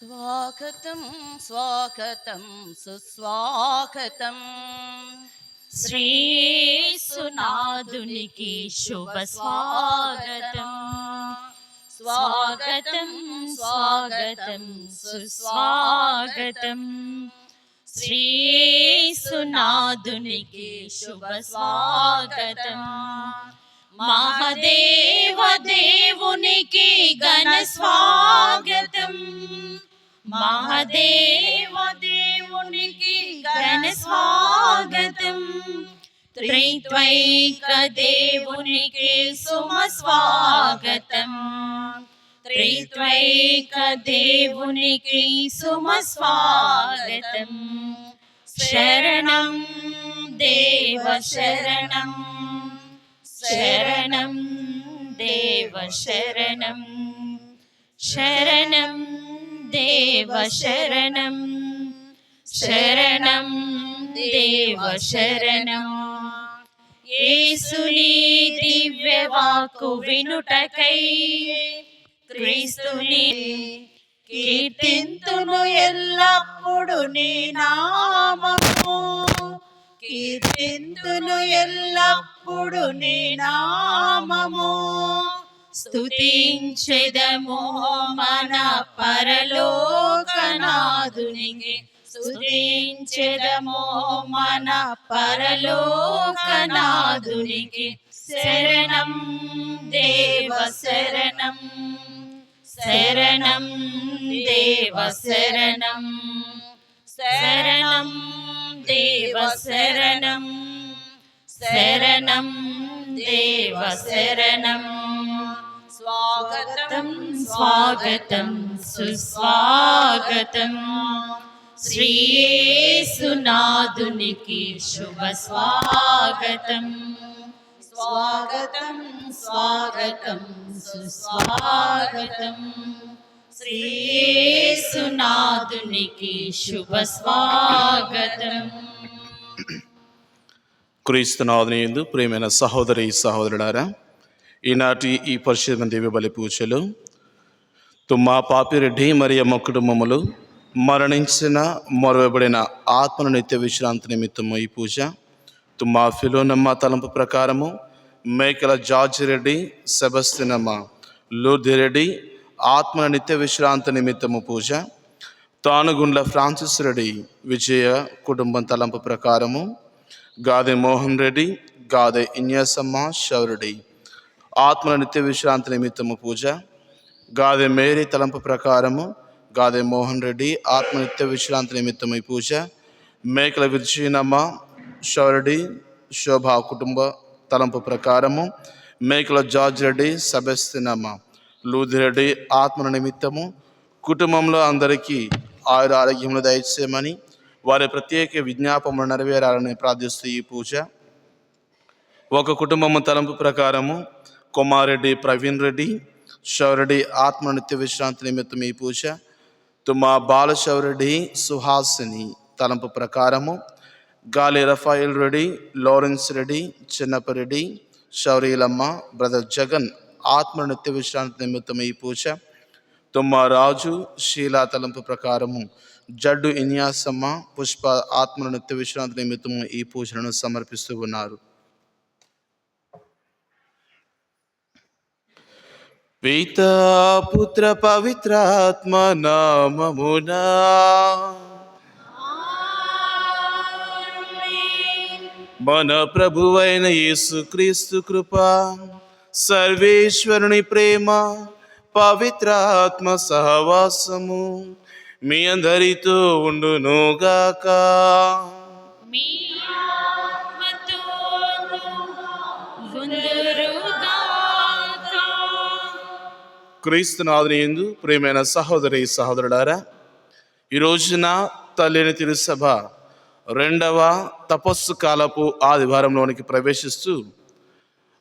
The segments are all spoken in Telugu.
స్వాగతం స్వాగతం సుస్వాగతం. శ్రీయేసునాథునికి శుభ స్వాగతం. స్వాగతం స్వాగతం సుస్వాగతం. శ్రీయేసునాథునికి శుభ స్వాగతం. మహాదేవ దేవునికి ఘన స్వాగతం. మహాదేవ దేవునికి ఘన స్వాగతం. త్రిత్వైక దేవునికి సుమ స్వాగతం. త్రిత్వైక దేవునికి సుమ స్వాగతం. శరణం దేవ శరణం, శరణం దేవ శరణం, శరణం దేవ శరణం, శరణం దేవ శరణం. యేసుని దివ్య వాక్కు వినుటకై క్రీస్తుని కీర్తింతును ఎల్లప్పుడు నీ నామము. కీర్తింతును ఎల్లప్పుడు నీ నామము. స్తుతించెదము మన పరలోకనాథునికి. స్తుతించెదము మన పరలోకనాథునికి. శరణం దేవ శరణం, శరణం దేవ శరణం, శరణం దేవ శరణం, శరణం దేవ శరణం. స్వాగతం స్వాగతం సుస్వాగతం. శ్రీయేసునాథునికి శుభ స్వాగతం. స్వాగతం స్వాగతం సుస్వాగతం. శ్రీయేసునాథునికి శుభ స్వాగతం. క్రీస్తునాథుని యందు ప్రియమైన సహోదరి సహోదరులారా, ఈనాటి ఈ పరిశుద్ధ దివ్య బలి పూజలు తుమ్మా పాపిరెడ్డి మరియమ్మ కుటుంబములు మరణించిన మొరవబడిన ఆత్మల నిత్య విశ్రాంతి నిమిత్తము ఈ పూజ తుమ్మా ఫిలోనమ్మ తలంపు ప్రకారము మేకల జార్జి రెడ్డి, సెబస్తినమ్మ, లూర్దిరెడ్డి ఆత్మల నిత్య విశ్రాంతి నిమిత్తము పూజ, తానుగుండ్ల ఫ్రాన్సిస్ రెడ్డి విజయ కుటుంబం తలంపు ప్రకారము గాదె మోహన్ రెడ్డి, గాదె ఇన్యాసమ్మ శౌరెడ్డి ఆత్మల నిత్య విశ్రాంతి నిమిత్తము పూజ, గాదె మేరీ తలంపు ప్రకారము గాదె మోహన్ రెడ్డి ఆత్మ నిత్య విశ్రాంతి నిమిత్తము ఈ పూజ, మేకల విర్జీనమ్మ శౌరెడ్డి శోభా కుటుంబ తలంపు ప్రకారము మేకల జార్జ్ రెడ్డి, సెబస్తినమ్మ, లూదిరెడ్డి ఆత్మల నిమిత్తము కుటుంబంలో అందరికీ ఆయుర ఆరోగ్యములు దయచేయమని వారి ప్రత్యేక విజ్ఞాపములు నెరవేరాలని ప్రార్థిస్తూ ఈ పూజ ఒక కుటుంబము తలంపు ప్రకారము కుమారెడ్డి ప్రవీణ్ రెడ్డి శౌరెడ్డి ఆత్మ నిత్య విశ్రాంతి నిమిత్తం ఈ పూజ, తుమ్మా బాలశౌరెడ్డి సుహాసిని తలంపు ప్రకారము గాలి Rafale Reddy, Lawrence Reddy, Chinnapa Reddy, శౌరీలమ్మ, brother Jagan ఆత్మ నిత్య విశ్రాంతి నిమిత్తం ఈ పూజ, తుమ్మా రాజు షీలా తలంపు ప్రకారము జడ్డు ఇన్యాసమ్మ, పుష్ప ఆత్మ నిత్య విశ్రాంతి నిమిత్తము ఈ పూజలను సమర్పిస్తూ ఉన్నారు. పితా పుత్ర పవిత్రాత్మ నామమునా మన ప్రభువైన యేసుక్రీస్తు కృప, సర్వేశ్వరుని ప్రేమ, పవిత్రాత్మ సహవాసము మీ అందరితో ఉండునుగాక. మీ ఆత్మతోను ఉందురుగాక. క్రీస్తునాథుని యందు ప్రియమైన సహోదరి సహోదరులారా, ఈ రోజున తల్లిని తిరుసభ రెండవ తపస్సు కాలపు ఆదివారంలోనికి ప్రవేశిస్తూ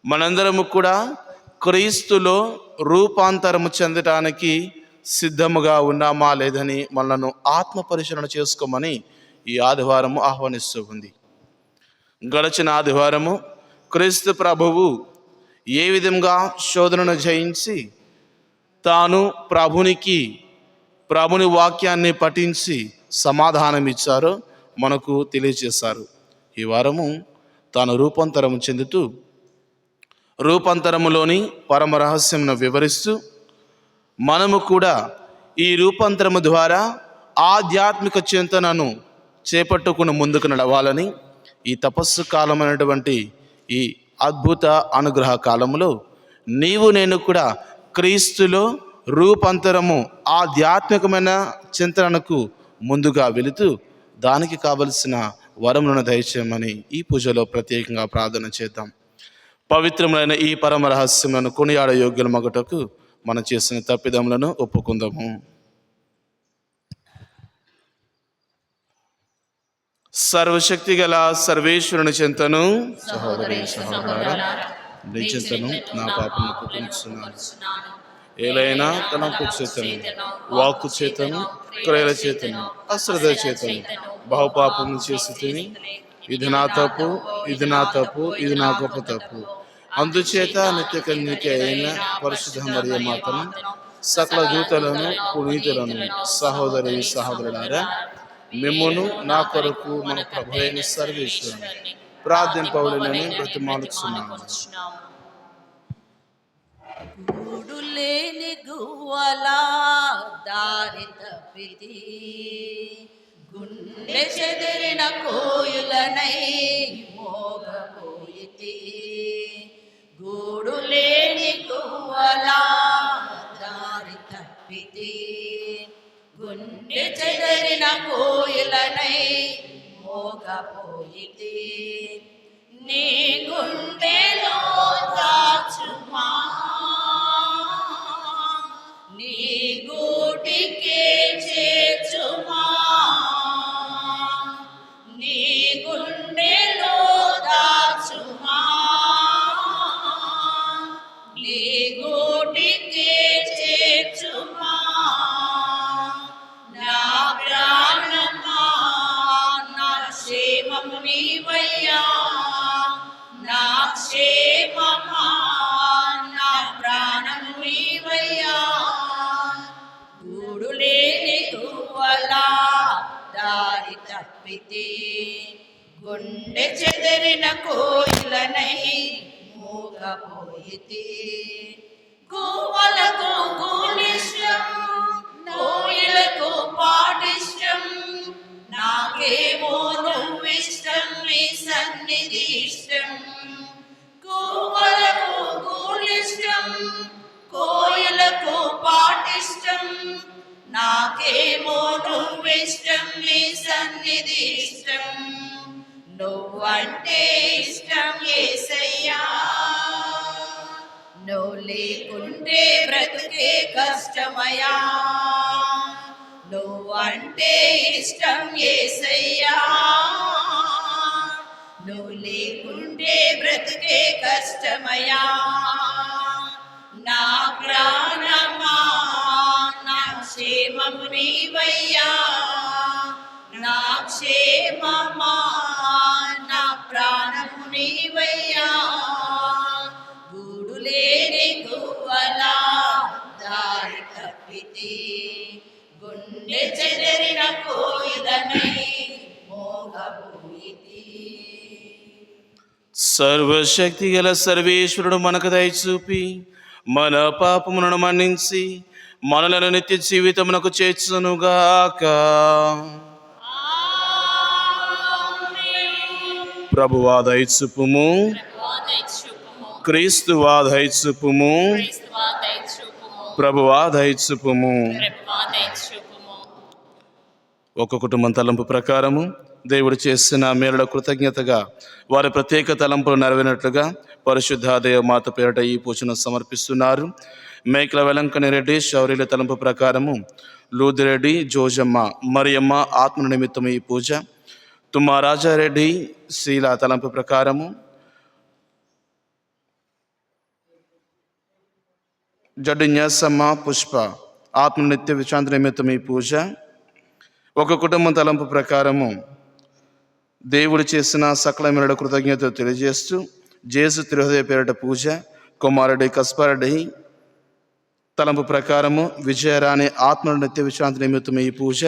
మనందరము కూడా క్రీస్తులో రూపాంతరము చెందటానికి సిద్ధముగా ఉన్నామా లేదని మనను ఆత్మ పరిశీలన చేసుకోమని ఈ ఆదివారము ఆహ్వానిస్తూ ఉంది. గడచిన ఆదివారము క్రీస్తు ప్రభువు ఏ విధంగా శోధనను జయించి తాను ప్రభునికి ప్రభుని వాక్యాన్ని పఠించి సమాధానం ఇచ్చారో మనకు తెలియజేశారు. ఈ వారము తాను రూపాంతరము చెందుతూ రూపాంతరములోని పరమ రహస్యంను వివరిస్తూ మనము కూడా ఈ రూపాంతరము ద్వారా ఆధ్యాత్మిక చింతనను చేపట్టుకుని ముందుకు నడవాలని, ఈ తపస్సు కాలమైనటువంటి ఈ అద్భుత అనుగ్రహ కాలంలో నీవు నేను కూడా క్రీస్తులో రూపాంతరము ఆధ్యాత్మికమైన చింతనకు ముందుగా వెళుతూ దానికి కావలసిన వరములను దయచేయమని ఈ పూజలో ప్రత్యేకంగా ప్రార్థన చేద్దాం. పవిత్రమైన ఈ పరమ రహస్యములను కొనియాడ యోగ్యుల మగుటకు మనం చేసిన తప్పిదములను ఒప్పుకుందాము. సర్వశక్తి గల సర్వేశ్వరుని చింతను సహోదరి సహోదరులారా, నీ చింతను నా పాపను ఒప్పుకొనుచున్నాను. ఏలైనా తలంపు చేతను, వాక్కు చేతను, క్రియల చేతను, అశ్రద్ధ చేతను బహుపాపము చేసి తిని, ఇది నా తప్పు, ఇది నా తప్పు, ఇది నా గొప్ప తప్పు. అందుచేత నిత్య కన్యక అయిన పరిశుద్ధ మరియ మాతను, సకల దూతలను, పునీతులను, సహోదరి సహోదరులారా, మిమ్మును నా కొరకు మన ప్రభు అయిన సర్వేశ్వరుని ప్రార్థింపవలెనని బ్రతిమాలుచున్నాను. గూడు లేని గువ్వలా దారి తప్పితి, గుండె చెదిరిన కోయులనై మోగపోయితి. గూడు లేని గువ్వలా దారి తప్పితి, గుండె చెదిరిన కోయులనై మోగపోయితి. నీ గుండెలో దాచుమా, నీ గూటికే చేర్చుమా. నీ గుండెలో దాచుమా, నీ గూటికే చేర్చుమా. నా ప్రాణమా, నా క్షేమము నీవయ్యా, నా క్షేమమా, నా ప్రాణము నీవయ్యా. గూడు లేని గువ్వలా దారి తప్పితే, గుండె చెదిరిన కోయిలనై మూగపోయితే. గువ్వలకు గూడిష్టం, కోయిలకు పాటిష్టం, నాకేమో నువ్విష్టం, నీ సన్నిధి ఇష్టం. గువ్వలకు గూడిష్టం, కోయిలకు పాటిష్టం, నాకేమో నువ్విష్టం, నీ సన్నిధి ఇష్టం. నువ్వంటే ఇష్టం యేసయ్యా, నువ్వు లేకుంటే బ్రతుకే కష్టమయా. నువ్వంటే ఇష్టం యేసయ్యా, నువ్వు లేకుంటే బ్రతుకే కష్టమయా. నా ప్రాణమా, నా క్షేమము నీవయ్యా, నా క్షేమమా, నా ప్రాణము నీవయ్యా. గూడు లేని గువ్వలా దారి తప్పితే, గుండె చెదిరిన కోయిలనై మోగపోయితి. సర్వశక్తి గల సర్వేశ్వరుడు మనకు దయచూపి మన పాపములను మన్నించి మనలను నిత్య జీవితమునకు చేర్చునుగాక. ప్రభువా దయచూపుము, క్రీస్తువా దయచూపుము, ప్రభువా దయచూపుము. ఒక కుటుంబం తలంపు ప్రకారము దేవుడు చేసిన మేలుల కృతజ్ఞతగా వారి ప్రత్యేక తలంపులు నెరవేరినట్లుగా పరిశుద్ధ దేవమాత పేరిట ఈ పూజను సమర్పిస్తున్నారు. మేకల వెలంకని రెడ్డి శౌర్యుల తలంపు ప్రకారము లూదిరెడ్డి, జోజమ్మ, మరియమ్మ ఆత్మ నిమిత్తం ఈ పూజ. తుమ్మారాజారెడ్డి శీల తలంపు ప్రకారము జడ్డు న్యాసమ్మ, పుష్ప ఆత్మ నిత్య విశ్రాంతి నిమిత్తం ఈ పూజ. ఒక కుటుంబం తలంపు ప్రకారము దేవుడు చేసిన సకల మేలుల కృతజ్ఞత తెలియజేస్తూ జేసు తిరుహృదయ పేరిట పూజ. కుమారుడి కస్పారెడ్డి తలంపు ప్రకారము విజయరాణి ఆత్మ నిత్య విశ్రాంతి నిమిత్తం ఈ పూజ,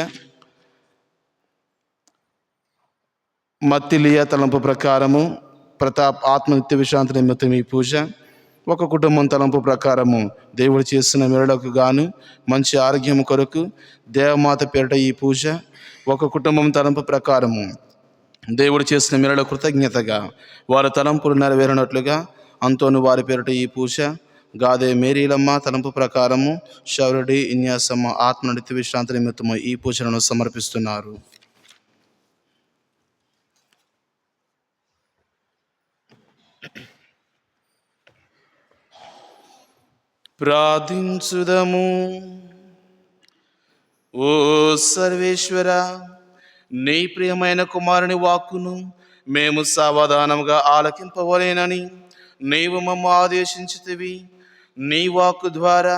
మత్తిలియా తలంపు ప్రకారము ప్రతాప్ ఆత్మ నిత్య విశ్రాంతి నిమిత్తం ఈ పూజ, ఒక కుటుంబం తలంపు ప్రకారము దేవుడు చేసిన మేలులకు గాను మంచి ఆరోగ్యం కొరకు దేవమాత పేరిట ఈ పూజ, ఒక కుటుంబం తలంపు ప్రకారము దేవుడు చేసిన మేలుల కృతజ్ఞతగా వారి తలంపులు నెరవేరినట్లుగా అంతోను వారి పేరిట ఈ పూజ, గాదే మేరీలమ్మ తలంపు ప్రకారము శౌరుడి ఇన్యాసమ్మ ఆత్మ నిత్య విశ్రాంతి నిమిత్తము ఈ పూజలను సమర్పిస్తున్నారు. ప్రార్థించుదము. ఓ సర్వేశ్వర, నీ ప్రియమైన కుమారుని వాక్కును మేము సావధానంగా ఆలకింపవలేనని నీవు మమ్మ ఆదేశించితివి. నీ వాక్కు ద్వారా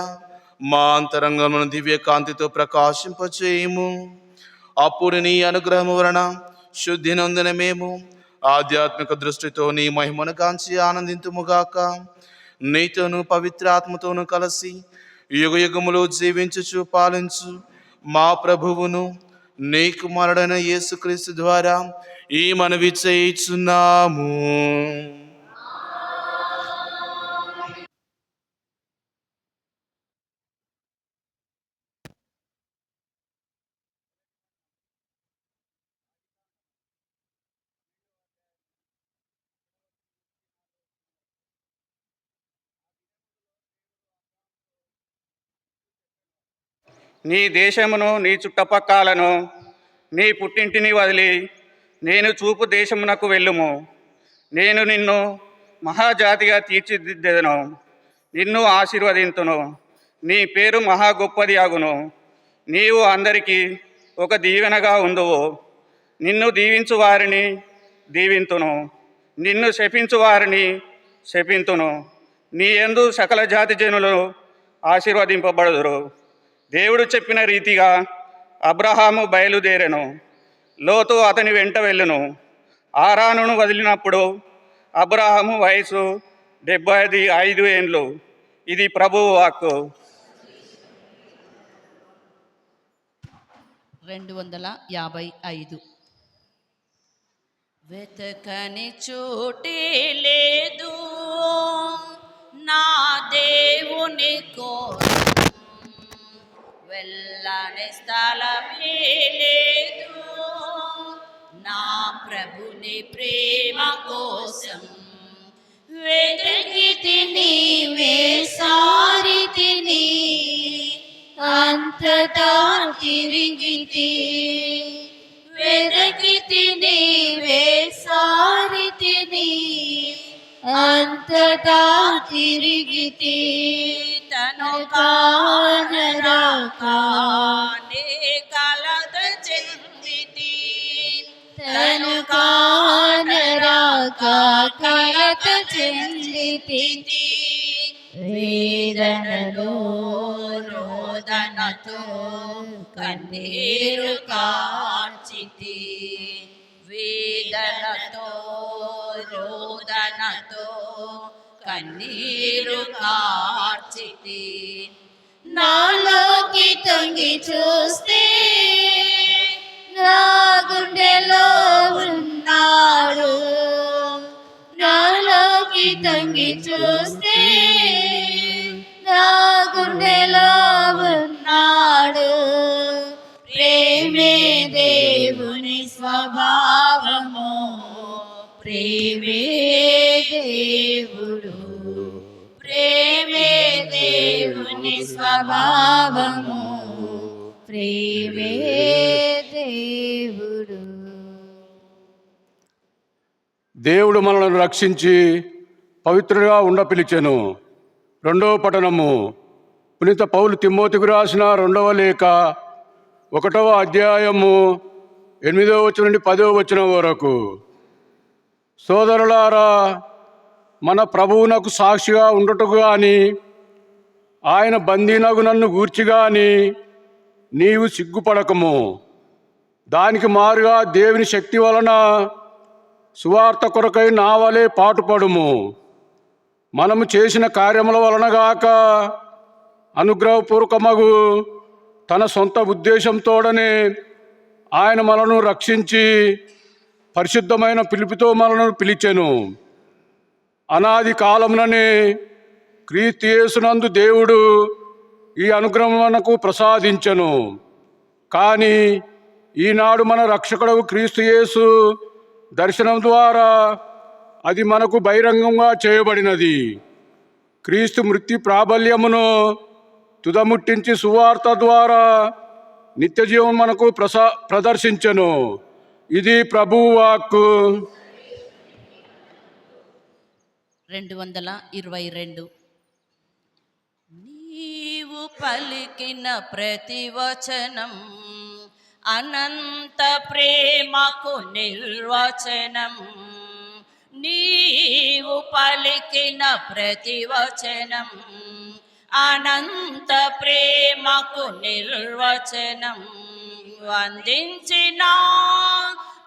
మా అంతరంగమును దివ్య కాంతితో ప్రకాశింపచేయము. అప్పుడు నీ అనుగ్రహము వలన శుద్ధి నొందిన మేము ఆధ్యాత్మిక దృష్టితో నీ మహిమను కాంచి ఆనందింతుముగాక. నీతోను పవిత్రాత్మతోను కలిసి యుగయుగములు జీవించుచు పాలించు మా ప్రభువును నీ కుమారుడైన యేసుక్రీస్తు ద్వారా ఈ మనవి చేయుచున్నాము. నీ దేశమును నీ చుట్టపక్కలను నీ పుట్టింటిని వదిలి నేను చూపు దేశమునకు వెళ్ళుము. నేను నిన్ను మహాజాతిగా తీర్చిదిద్దెదను, నిన్ను ఆశీర్వదింతును, నీ పేరు మహా గొప్పది అగును. నీవు అందరికీ ఒక దీవెనగా ఉందువు. నిన్ను దీవించు వారిని దీవింతును, నిన్ను శపించు వారిని శపింతును. నీ యందు సకల జాతి జనులు ఆశీర్వదింపబడుదురు. దేవుడు చెప్పిన రీతిగా అబ్రహాము బయలుదేరెను, లోతు అతని వెంట వెళ్ళును. ఆరానును వదిలినప్పుడు అబ్రహాము వయసు 75 ఏండ్లు. ఇది ప్రభువు వాక్కు. 255. వెతకని చోటే లేదు నా దేవుని కోసం, వెళ్ళని స్థలమే లేదు నా ప్రభుని ప్రేమ కోసం. వెతికి నీవే సారితిని, అంతటా తిరిగితి. వెతికి నీవే సారితిని, అంతటా తిరిగితి. తను కానరాకానే కలత చెందితి, తను కానరాక కలత చెందితి. వేదనలో రోదనతో కన్నీరు కార్చితి, వేదనతో రోదనతో కన్నీరు కార్చితి. నాలోకి తొంగి చూస్తే నా గుండెలో ఉన్నాడు, నాలోకి తొంగి చూస్తే నా గుండెలో ఉన్నాడు. ప్రేమే దేవుని స్వభావము, ప్రేమే దేవుడు, ప్రేమే దేవుని స్వభావము, ప్రేమే దేవుడు. దేవుడు మనల్ని రక్షించి పవిత్రుడిగా ఉండ పిలిచెను. 2వ పఠనము పునీత పౌలు తిమోతికి రాసిన 2వ లేఖ 1వ అధ్యాయము 8వ వచనం నుండి 10వ వచనం వరకు. సోదరులారా, మన ప్రభువునకు సాక్షిగా ఉండుటకు గాని ఆయన బందీనగు నన్ను గూర్చి గాని నీవు సిగ్గుపడకము. దానికి మారుగా దేవుని శక్తి వలన సువార్త కొరకై నా వలె పాటుపడుము. మనము చేసిన కార్యముల వలన గాక అనుగ్రహపూర్వకమగు తన సొంత ఉద్దేశంతోడనే ఆయన మనను రక్షించి పరిశుద్ధమైన పిలుపుతో మనను పిలిచెను. అనాది కాలముననే క్రీస్తు యేసునందు దేవుడు ఈ అనుగ్రహం మనకు ప్రసాదించెను. కానీ ఈనాడు మన రక్షకుడు క్రీస్తు యేసు దర్శనం ద్వారా అది మనకు బహిరంగంగా చేయబడినది. క్రీస్తు మృత్యు ప్రాబల్యమును తుదముట్టించి సువార్త ద్వారా నిత్యజీవం మనకు ప్రదర్శించెను. ఇది ప్రభువు వాక్కు. 222. నీవు పలికిన ప్రతి వచనం అనంత ప్రేమకు నిర్వచనం. నీవు పలికిన ప్రతి వచనం అనంత ప్రేమకు నిర్వచనం. వందించిన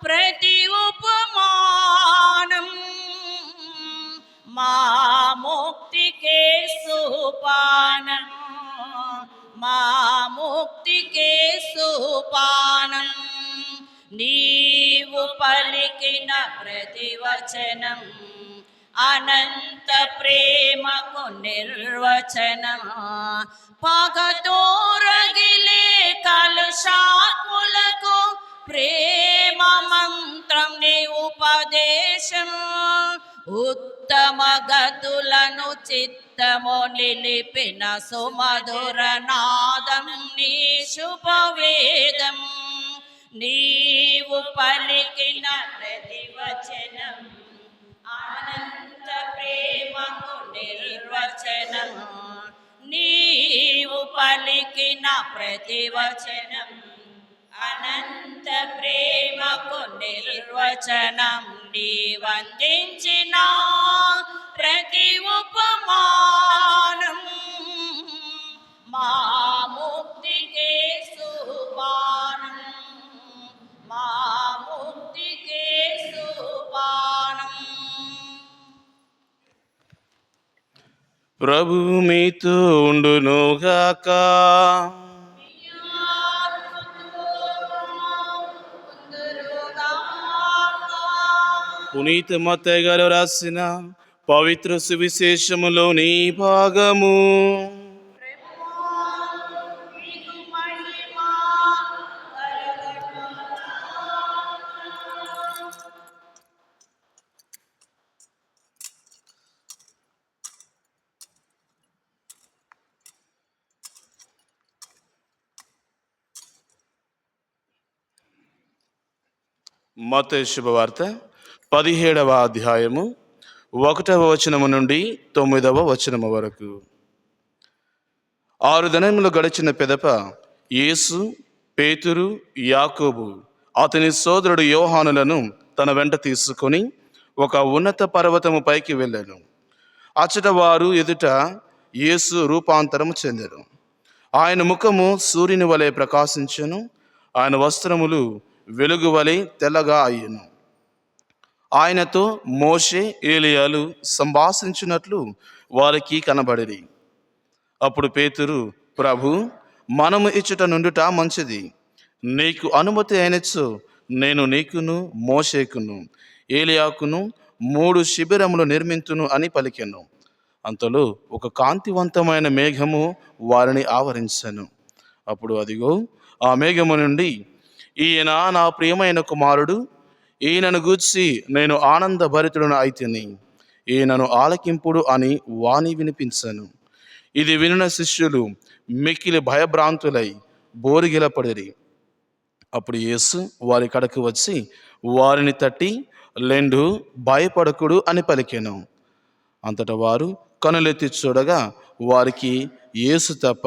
ప్రతి ఉపమానం మా ముక్తికే సోపానం. మా ముక్తికే సోపానం. నీవు పలికిన ప్రతి వచనం అనంత ప్రేమకు నిర్వచనం. పగతో రగిలే కలుషాత్ములకు ప్రేమ మంత్రం నీ ఉపదేశం. ఉత్తమ గతులను చిత్తము నిలిపిన సుమధుర నాదం నీ శుభవేదం. నీవు పలికిన ప్రతి వచనం అనంత ప్రేమకు నిర్వచనం. నీవు పలికిన ప్రతి వచనం అనంత ప్రేమకు నిర్వచనం. నీ వందించిన ప్రతి ఉపమానం మా ముక్తికే సోపానం. మా ముక్తికే సోపానం. ప్రభు మీతో ఉండునుగాక. పునీత మత్తయి గారు రాసిన పవిత్ర సువిశేషములోని భాగము. మత్తయి శుభవార్త 17వ అధ్యాయము 1వ వచనము నుండి 9వ వచనము వరకు. 6 దినములు గడిచిన పిదప యేసు, పేతురు, యాకోబు అతని సోదరుడు యోహానులను తన వెంట తీసుకొని ఒక ఉన్నత పర్వతము పైకి వెళ్ళాను. అచ్చట వారు ఎదుట యేసు రూపాంతరము చెందారు. ఆయన ముఖము సూర్యుని వలె ప్రకాశించెను. ఆయన వస్త్రములు వెలుగు వలె తెల్లగా అయ్యెను. ఆయనతో మోషే, ఏలియాలు సంభాషించినట్లు వారికి కనబడిరి. అప్పుడు పేతురు, ప్రభు, మనము ఇచ్చట నుండుట మంచిది. నీకు అనుమతి అయినచో నేను నీకును, మోషేకును, ఏలియాకును 3 శిబిరములు నిర్మింతును అని పలికెను. అంతలో ఒక కాంతివంతమైన మేఘము వారిని ఆవరించెను. అప్పుడు అదిగో, ఆ మేఘము నుండి, ఈయన నా ప్రియమైన కుమారుడు, ఈయనను గూర్చి నేను ఆనందభరితుడను అయితిని, ఈయనను ఆలకింపుడు అని వాణి వినిపించెను. ఇది వినిన శిష్యులు మిక్కిలి భయభ్రాంతులై బోరిగిలపడిరి. అప్పుడు యేసు వారి కడకు వచ్చి వారిని తట్టి, లెండు, భయపడకుడు అని పలికెను. అంతటా వారు కనులెత్తి చూడగా వారికి యేసు తప్ప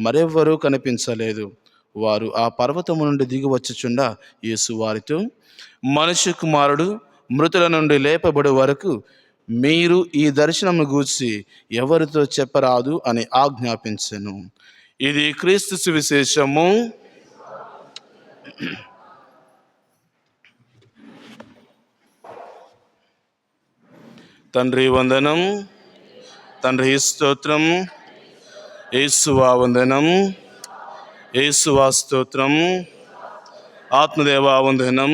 మరెవ్వరూ కనిపించలేదు. వారు ఆ పర్వతము నుండి దిగి వచ్చుచుండా యేసు వారితో, మనుష్య కుమారుడు మృతుల నుండి లేపబడి వరకు మీరు ఈ దర్శనము గూర్చి ఎవరితో చెప్పరాదు అని ఆజ్ఞాపించెను. ఇది క్రీస్తు సువిశేషము. తండ్రి వందనం, తండ్రి స్తోత్రం, యేసువా వందనం, యేసువా స్తోత్రం, ఆత్మదేవా వందనం,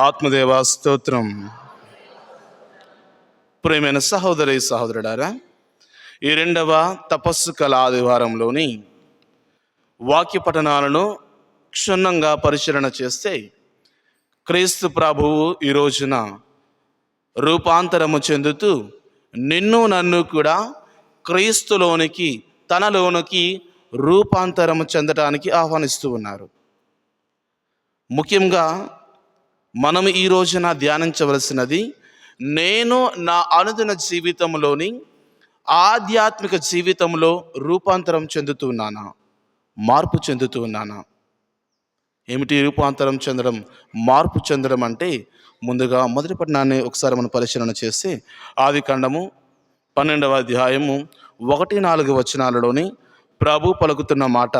ఆత్మదేవా స్తోత్రం. ప్రియమైన సహోదరి సహోదరుడారా, ఈ రెండవ తపస్సు కళ ఆదివారంలోని వాక్య పఠనాలను క్షుణ్ణంగా పరిశీలన చేస్తే క్రీస్తు ప్రభువు ఈ రోజున రూపాంతరము చెందుతూ నిన్ను నన్ను కూడా క్రీస్తులోనికి, తనలోనికి రూపాంతరము చెందటానికి ఆహ్వానిస్తూ ఉన్నారు. ముఖ్యంగా మనం ఈ రోజున ధ్యానించవలసినది, నేను నా అనుదిన జీవితంలోని ఆధ్యాత్మిక జీవితంలో రూపాంతరం చెందుతూ ఉన్నానా, మార్పు చెందుతూ ఉన్నానా? ఏమిటి రూపాంతరం చెందడం, మార్పు చెందడం అంటే? ముందుగా మొదటి పట్టణాన్ని ఒకసారి మనం పరిశీలన చేస్తే ఆదికాండము 12వ అధ్యాయము 1-4 వచనాలలోని ప్రభు పలుకుతున్న మాట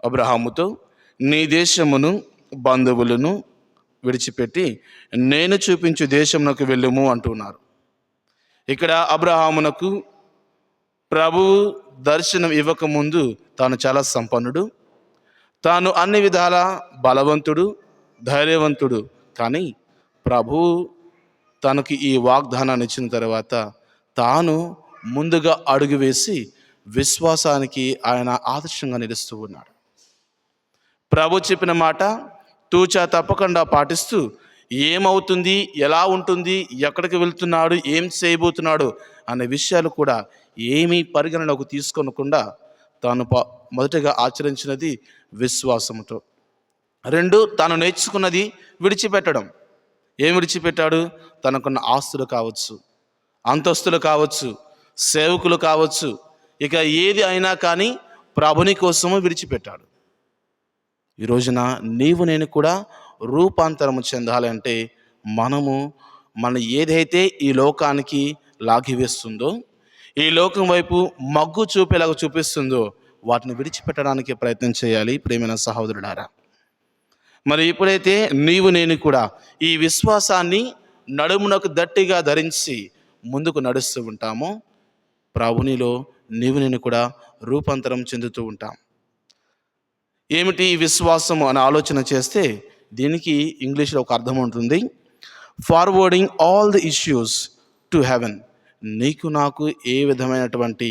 అబ్రహాముతో, నీ దేశమును బంధువులను విడిచిపెట్టి నేను చూపించు దేశమునకు వెళ్ళుము అంటున్నారు. ఇక్కడ అబ్రహామునకు ప్రభువు దర్శనం ఇవ్వకముందు తాను చాలా సంపన్నుడు, తాను అన్ని విధాల బలవంతుడు, ధైర్యవంతుడు. కానీ ప్రభువు తనకి ఈ వాగ్దానాన్ని ఇచ్చిన తర్వాత తాను ముందుగా అడుగు వేసి విశ్వాసానికి ఆయన ఆదర్శంగా నిలుస్తూ ఉన్నాడు. ప్రభు చెప్పిన మాట తూచా తప్పకుండా పాటిస్తూ ఏమవుతుంది, ఎలా ఉంటుంది, ఎక్కడికి వెళ్తున్నాడు, ఏం చేయబోతున్నాడు అనే విషయాలు కూడా ఏమీ పరిగణలోకి తీసుకోనకుండా తాను మొదటగా ఆచరించినది విశ్వాసంతో. 2, తాను నేర్చుకున్నది విడిచిపెట్టడం. ఏం విడిచిపెట్టాడు? తనకున్న ఆస్తులు కావచ్చు, అంతస్తులు కావచ్చు, సేవకులు కావచ్చు, ఇక ఏది అయినా కానీ ప్రభుని కోసము విడిచిపెట్టాడు. ఈ రోజున నీవు నేను కూడా రూపాంతరము చెందాలంటే మన ఏదైతే ఈ లోకానికి లాగివేస్తుందో, ఈ లోకం వైపు మగ్గు చూపేలాగా చూపిస్తుందో వాటిని విడిచిపెట్టడానికి ప్రయత్నం చేయాలి. ప్రియమైన సహోదరుడారా, మరి ఎప్పుడైతే నీవు నేను కూడా ఈ విశ్వాసాన్ని నడుమునకు గట్టిగా ధరించి ముందుకు నడుస్తూ ఉంటామో ప్రభునిలో నీవు నేను కూడా రూపాంతరం చెందుతూ ఉంటాం. ఏమిటి ఈ విశ్వాసము అని ఆలోచన చేస్తే దీనికి ఇంగ్లీష్లో ఒక అర్థం ఉంటుంది, forwarding all the issues to heaven. నీకు నాకు ఏ విధమైనటువంటి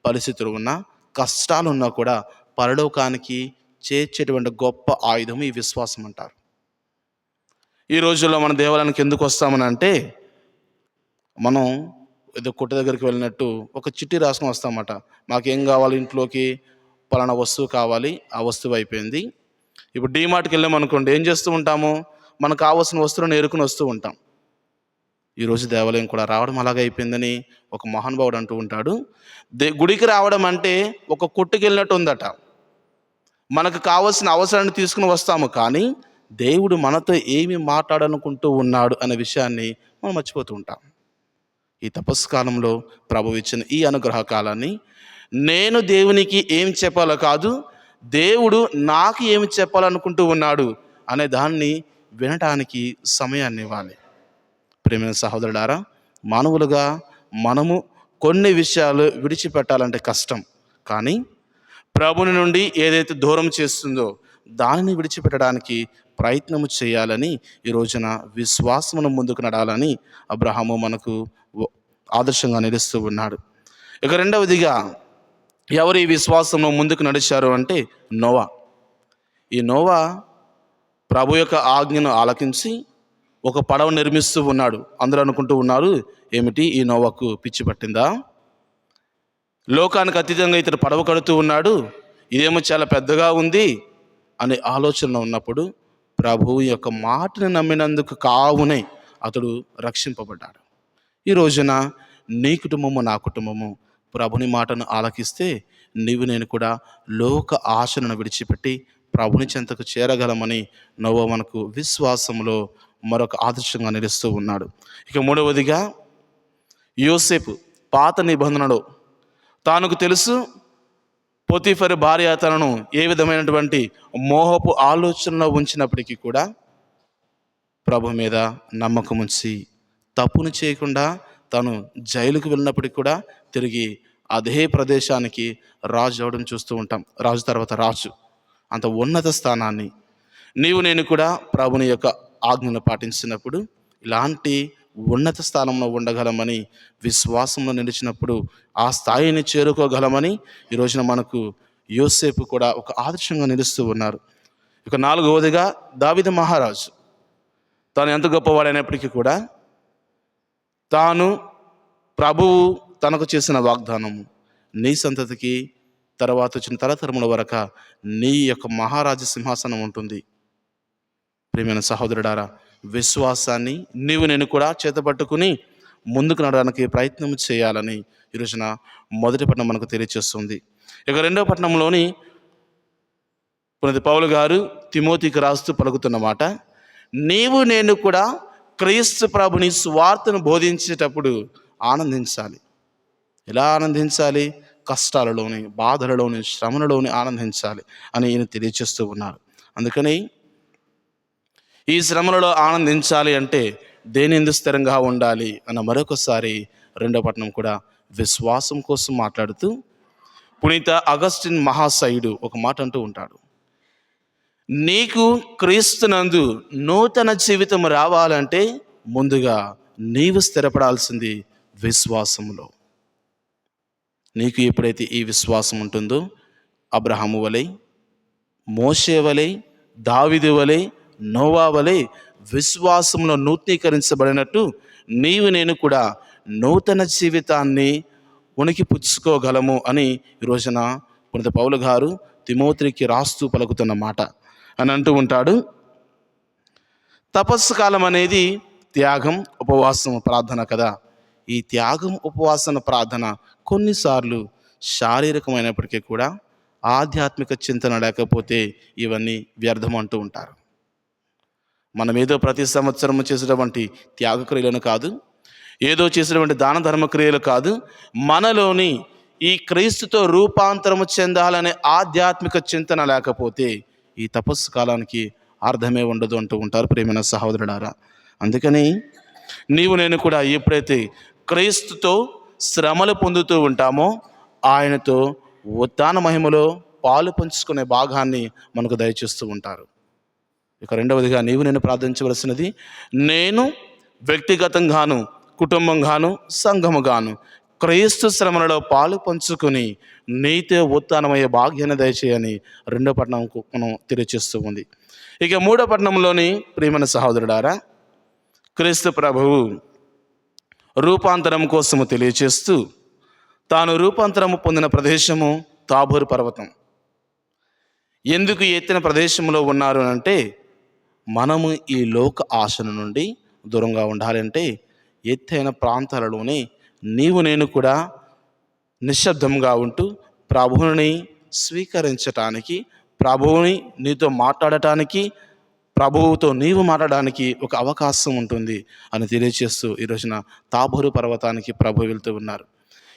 పరిస్థితులు ఉన్నా, కష్టాలు ఉన్నా కూడా పరలోకానికి చేర్చేటువంటి గొప్ప ఆయుధం ఈ విశ్వాసం అంటారు. ఈ రోజుల్లో మన దేవాలయానికి ఎందుకు వస్తామని అంటే, మనం ఏదో కొట్టు దగ్గరికి వెళ్ళినట్టు ఒక చిట్టి రాసుకొని వస్తామట. మాకేం కావాలి, ఇంట్లోకి పలానా వస్తువు కావాలి, ఆ వస్తువు అయిపోయింది. ఇప్పుడు డీమార్ట్కి వెళ్ళామనుకోండి, ఏం చేస్తూ ఉంటాము, మనకు కావాల్సిన వస్తువులను ఏరుకుని వస్తూ ఉంటాం. ఈరోజు దేవాలయం కూడా రావడం అలాగే అయిపోయిందని ఒక మహానుభావుడు అంటూ ఉంటాడు. గుడికి రావడం అంటే ఒక కొట్టుకు వెళ్ళినట్టు ఉందట. మనకు కావాల్సిన అవసరాన్ని తీసుకుని వస్తాము, కానీ దేవుడు మనతో ఏమి మాట్లాడాలనుకుంటూ ఉన్నాడు అనే విషయాన్ని మనం మర్చిపోతూ ఉంటాం. ఈ తపస్సు కాలంలో ప్రభువు ఇచ్చిన ఈ అనుగ్రహ కాలాన్ని నేను దేవునికి ఏం చెప్పాలో కాదు, దేవుడు నాకు ఏమి చెప్పాలనుకుంటూ ఉన్నాడు అనే దాన్ని వినటానికి సమయాన్ని ఇవ్వాలి. ప్రియమైన సహోదరులారా, మానవులుగా మనము కొన్ని విషయాలు విడిచిపెట్టాలంటే కష్టం, కానీ ప్రభుని నుండి ఏదైతే దూరం చేస్తుందో దానిని విడిచిపెట్టడానికి ప్రయత్నము చేయాలని ఈ రోజున విశ్వాసమును ముందుకు నడాలని అబ్రహాము మనకు ఆదర్శంగా నిలుస్తూ ఉన్నాడు. ఇక రెండవదిగా ఎవరు ఈ విశ్వాసంలో ముందుకు నడిచారు అంటే నోవా. ఈ నోవా ప్రభు యొక్క ఆజ్ఞను ఆలకించి ఒక పడవ నిర్మిస్తూ ఉన్నాడు. అందరూ అనుకుంటూ ఉన్నారు, ఏమిటి ఈ నోవాకు పిచ్చి పట్టిందా, లోకానికి అతీతంగా ఇతడు పడవ కడుతూ ఉన్నాడు, ఇదేమో చాలా పెద్దగా ఉంది అనే ఆలోచనలో ఉన్నప్పుడు ప్రభువు యొక్క మాటను నమ్మినందుకు కావునే అతడు రక్షింపబడ్డాడు. ఈ రోజున నీ కుటుంబము నా కుటుంబము ప్రభుని మాటను ఆలకిస్తే నీవు నేను కూడా లోక ఆశలను విడిచిపెట్టి ప్రభుని చెంతకు చేరగలమని నోవా మనకు విశ్వాసంలో మరొక ఆదర్శంగా నిలుస్తూ ఉన్నాడు. ఇక మూడవదిగా యోసేపు పాత నిబంధనలో తానుకు తెలుసు పోతీఫరు భార్య తనను ఏ విధమైనటువంటి మోహపు ఆలోచనలో ఉంచినప్పటికీ కూడా ప్రభు మీద నమ్మకం ఉంచి తప్పును చేయకుండా తాను జైలుకు వెళ్ళినప్పటికీ కూడా తిరిగి అదే ప్రదేశానికి రాజు అవడం చూస్తూ ఉంటాం. రాజు తర్వాత రాజు, అంత ఉన్నత స్థానాన్ని. నీవు నేను కూడా ప్రభుని యొక్క ఆజ్ఞను పాటించినప్పుడు ఇలాంటి ఉన్నత స్థానంలో ఉండగలమని, విశ్వాసంలో నిలిచినప్పుడు ఆ స్థాయిని చేరుకోగలమని ఈ రోజున మనకు యోసేపు కూడా ఒక ఆదర్శంగా నిలుస్తూ ఉన్నారు. ఇక 4వదిగా దావీదు మహారాజు. తాను ఎంత గొప్పవాడైనప్పటికీ కూడా తాను ప్రభువు తనకు చేసిన వాగ్దానము, నీ సంతతికి తర్వాత వచ్చిన తరతరముల వరకు నీ యొక్క మహారాజ సింహాసనం ఉంటుంది. ప్రియమైన సహోదరుడారా, విశ్వాసాన్ని నీవు నేను కూడా చేతపట్టుకుని ముందుకు నడవడానికి ప్రయత్నం చేయాలని ఈరోజున మొదటి పట్టణం మనకు తెలియజేస్తుంది. ఇక 2వ పట్టణంలోని పునీత పౌలు గారు తిమోతికి రాస్తూ పలుకుతున్న మాట, నీవు నేను కూడా క్రీస్తు ప్రభుని స్వార్థను బోధించేటప్పుడు ఆనందించాలి. ఎలా ఆనందించాలి? కష్టాలలోని, బాధలలోని, శ్రమలలోని ఆనందించాలి అని ఈయన తెలియజేస్తూ ఉన్నారు. అందుకని ఈ శ్రమలలో ఆనందించాలి అంటే దేనిందు స్థిరంగా ఉండాలి అన్న మరొకసారి 2వ పట్టణం కూడా విశ్వాసం కోసం మాట్లాడుతూ పునీత అగస్టిన్ మహాశయుడు ఒక మాట అంటూ ఉంటాడు, నీకు క్రీస్తునందు నూతన జీవితం రావాలంటే ముందుగా నీవు స్థిరపడాల్సింది విశ్వాసములో. నీకు ఎప్పుడైతే ఈ విశ్వాసం ఉంటుందో అబ్రహాము వలె, మోషే వలె, దావీదు వలె, నోవా వలె విశ్వాసంలో నూతనీకరించబడినట్టు నీవు నేను కూడా నూతన జీవితాన్ని ఉనికి పుచ్చుకోగలము అని ఈరోజున పునీత పౌలు గారు తిమోతికి రాస్తూ పలుకుతున్న మాట అని అంటూ ఉంటాడు. తపస్సు కాలం అనేది త్యాగం, ఉపవాసం, ప్రార్థన కదా. ఈ త్యాగం, ఉపవాసన, ప్రార్థన కొన్నిసార్లు శారీరకమైనప్పటికీ కూడా ఆధ్యాత్మిక చింతన లేకపోతే ఇవన్నీ వ్యర్థం అంటూ ఉంటారు. మనం ఏదో ప్రతి సంవత్సరం చేసేటువంటి త్యాగ క్రియలను కాదు, ఏదో చేసేటువంటి దాన ధర్మ క్రియలు కాదు, మనలోని ఈ క్రీస్తుతో రూపాంతరము చెందాలనే ఆధ్యాత్మిక చింతన లేకపోతే ఈ తపస్సు కాలానికి అర్థమే ఉండదు అంటూ ఉంటారు ప్రియమైన సహోదరులారా. అందుకని నీవు నేను కూడా ఎప్పుడైతే క్రీస్తుతో శ్రమలు పొందుతూ ఉంటామో ఆయనతో ఉత్థాన మహిమలో పాలు పంచుకునే భాగాన్ని మనకు దయచేస్తూ ఉంటారు. ఇక 2వదిగా నీవు నేను ప్రార్థించవలసినది, నేను వ్యక్తిగతంగాను, కుటుంబంగాను, సంఘముగాను క్రీస్తు శ్రమలలో పాలు పంచుకొని నీతో ఉత్థానమయ్యే భాగ్యాన్ని దయచేయని 2వ పట్టణంకు మనం తెలియచేస్తూ ఉంది. ఇక 3వ పట్టణంలోని ప్రియమైన సహోదరుడారా, క్రీస్తు ప్రభువు రూపాంతరం కోసము తెలియచేస్తూ తాను రూపాంతరము పొందిన ప్రదేశము తాబోరు పర్వతం. ఎందుకు ఎత్తైన ప్రదేశంలో ఉన్నారు అంటే మనము ఈ లోక ఆశల నుండి దూరంగా ఉండాలంటే ఎత్తైన ప్రాంతాలలోనే నీవు నేను కూడా నిశ్శబ్దంగా ఉంటూ ప్రభువుని స్వీకరించటానికి, ప్రభువుని నీతో మాట్లాడటానికి, ప్రభువుతో నీవు మాట్లాడడానికి ఒక అవకాశం ఉంటుంది అని తెలియజేస్తూ ఈరోజున తాబోరు పర్వతానికి ప్రభు వెళ్తూ ఉన్నారు.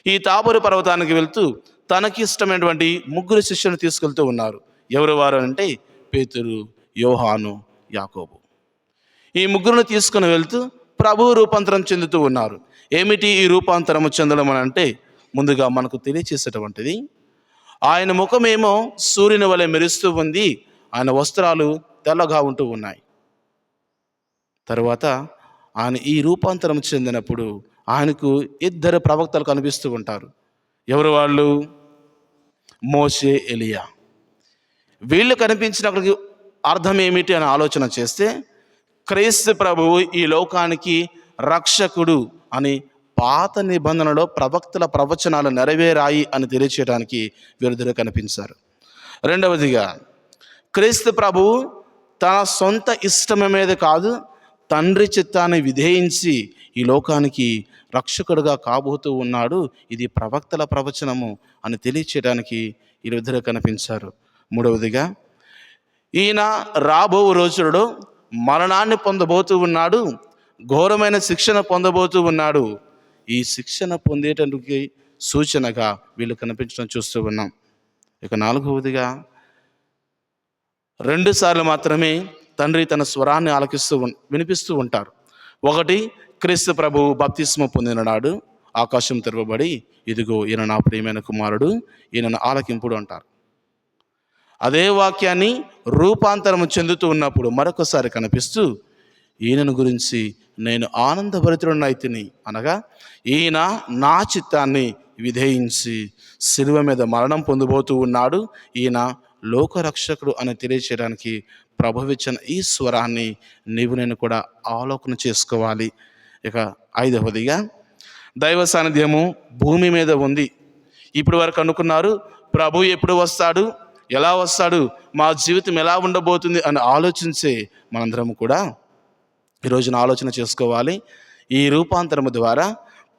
ఈ తాబోరు పర్వతానికి వెళ్తూ తనకి ఇష్టమైనటువంటి 3 శిష్యులను తీసుకెళ్తూ ఉన్నారు. ఎవరు వారు అంటే పేతురు, యోహాను, యాకోబు. ఈ 3 తీసుకుని వెళ్తూ ప్రభువు రూపాంతరం చెందుతూ ఉన్నారు. ఏమిటి ఈ రూపాంతరము చెందడం అని అంటే ముందుగా మనకు తెలియచేసేటువంటిది, ఆయన ముఖమేమో సూర్యుని వలె మెరుస్తూ ఉంది, ఆయన వస్త్రాలు తెల్లగా ఉంటూ ఉన్నాయి. తరువాత ఆయన ఈ రూపాంతరం చెందినప్పుడు ఆయనకు 2 ప్రవక్తలు కనిపిస్తూ ఉంటారు. ఎవరు వాళ్ళు? మోషే, ఎలియా. వీళ్ళు కనిపించినప్పటికీ అర్థం ఏమిటి అని ఆలోచన చేస్తే క్రీస్తు ప్రభువు ఈ లోకానికి రక్షకుడు అని పాత నిబంధనలో ప్రవక్తల ప్రవచనాలు నెరవేరాయి అని తెలియచేయడానికి వీరిద్దరూ కనిపించారు. 2వదిగా క్రీస్తు ప్రభువు తన సొంత ఇష్టం మీద కాదు, తండ్రి చిత్తాన్ని విధేయించి ఈ లోకానికి రక్షకుడుగా కాబోతూ ఉన్నాడు, ఇది ప్రవక్తల ప్రవచనము అని తెలియచేయడానికి వీరిద్దరూ కనిపించారు. 3వదిగా ఈయన రాబో రోజులలో మరణాన్ని పొందబోతూ ఉన్నాడు, ఘోరమైన శిక్షణ పొందబోతూ ఉన్నాడు. ఈ శిక్షణ పొందేటందుకు సూచనగా వీళ్ళు కనిపించడం చూస్తూ ఉన్నాం. ఇక 4వదిగా 2 సార్లు మాత్రమే తండ్రి తన స్వరాన్ని వినిపిస్తూ ఉంటారు. ఒకటి, క్రీస్తు ప్రభువు బాప్తిస్మం పొందిన నాడు ఆకాశం తెరవబడి ఇదిగో ఈయన నా ప్రియమైన కుమారుడు, ఈయనను ఆలకింపుడు అంటారు. అదే వాక్యాన్ని రూపాంతరం చెందుతూ ఉన్నప్పుడు మరొకసారి కనిపిస్తూ ఈయనను గురించి నేను ఆనందభరితుడనైతిని, అనగా ఈయన నా చిత్తాన్ని విధేయించి శిలువ మీద మరణం పొందబోతూ ఉన్నాడు, ఈయన లోకరక్షకుడు అని తెలియచేయడానికి ప్రభువిచ్చిన ఈ స్వరాన్ని నీవు నేను కూడా అవలోకన చేసుకోవాలి. ఇక 5వదిగా దైవ సాన్నిధ్యము భూమి మీద ఉంది. ఇప్పటి వరకు అనుకున్నారు ప్రభు ఎప్పుడు వస్తాడు, ఎలా వస్తాడు, మా జీవితం ఎలా ఉండబోతుంది అని ఆలోచించే మనందరం కూడా ఈరోజున ఆలోచన చేసుకోవాలి. ఈ రూపాంతరము ద్వారా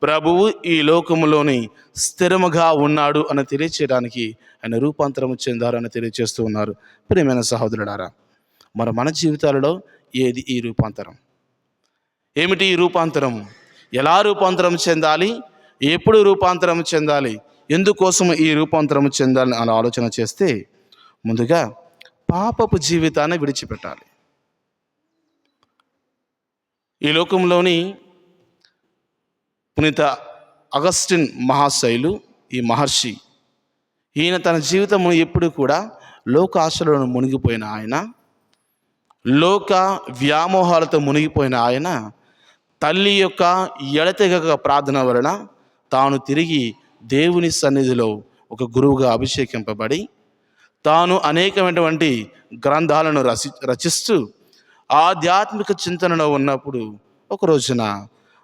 ప్రభువు ఈ లోకములోని స్థిరముగా ఉన్నాడు అని తెలియచేయడానికి ఆయన రూపాంతరము చెందారు అని తెలియజేస్తూ ఉన్నారు. ప్రియమైన సహోదరులారా, మరి మన జీవితాలలో ఏది ఈ రూపాంతరం? ఏమిటి ఈ రూపాంతరం? ఎలా రూపాంతరం చెందాలి? ఎప్పుడు రూపాంతరం చెందాలి? ఎందుకోసం ఈ రూపాంతరం చెందాలని అలా ఆలోచన చేస్తే ముందుగా పాపపు జీవితాన్ని విడిచిపెట్టాలి. ఈ లోకంలోని పునీత అగస్టిన్ మహాశైలు, ఈ మహర్షి, ఈయన తన జీవితము ఎప్పుడు కూడా లోక ఆశలను మునిగిపోయిన ఆయన, లోక వ్యామోహాలతో మునిగిపోయిన ఆయన తల్లి యొక్క ఎడతెగక ప్రార్థన వలన తాను తిరిగి దేవుని సన్నిధిలో ఒక గురువుగా అభిషేకింపబడి తాను అనేకమైనటువంటి గ్రంథాలను రచిస్తూ ఆధ్యాత్మిక చింతనలో ఉన్నప్పుడు ఒక రోజున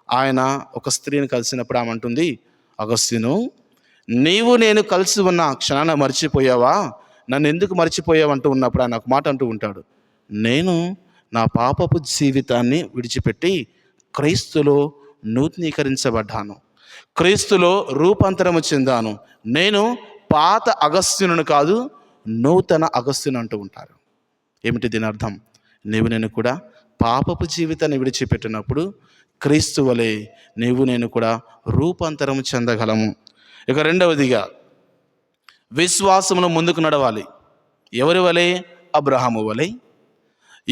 ఆయన ఒక స్త్రీని కలిసినప్పుడు ఆమె అంటుంది, అగస్త్యను, నీవు నేను కలిసి ఉన్న క్షణాన్ని మర్చిపోయావా? నన్ను ఎందుకు మర్చిపోయావు అంటూ ఉన్నప్పుడు ఆయన ఒక మాట అంటూ ఉంటాడు, నేను నా పాపపు జీవితాన్ని విడిచిపెట్టి క్రీస్తులో నూతనీకరించబడ్డాను, క్రీస్తులో రూపాంతరము చెందాను, నేను పాత అగస్త్యును కాదు నూతన అగస్త్యుని అంటూ ఉంటారు. ఏమిటి దీని అర్థం? నీవు నేను కూడా పాపపు జీవితాన్ని విడిచిపెట్టినప్పుడు క్రీస్తు వలె నీవు నేను కూడా రూపాంతరం చెందగలము. ఇక 2వదిగా విశ్వాసమును ముందుకు నడవాలి. ఎవరి వలె? అబ్రహాము వలె.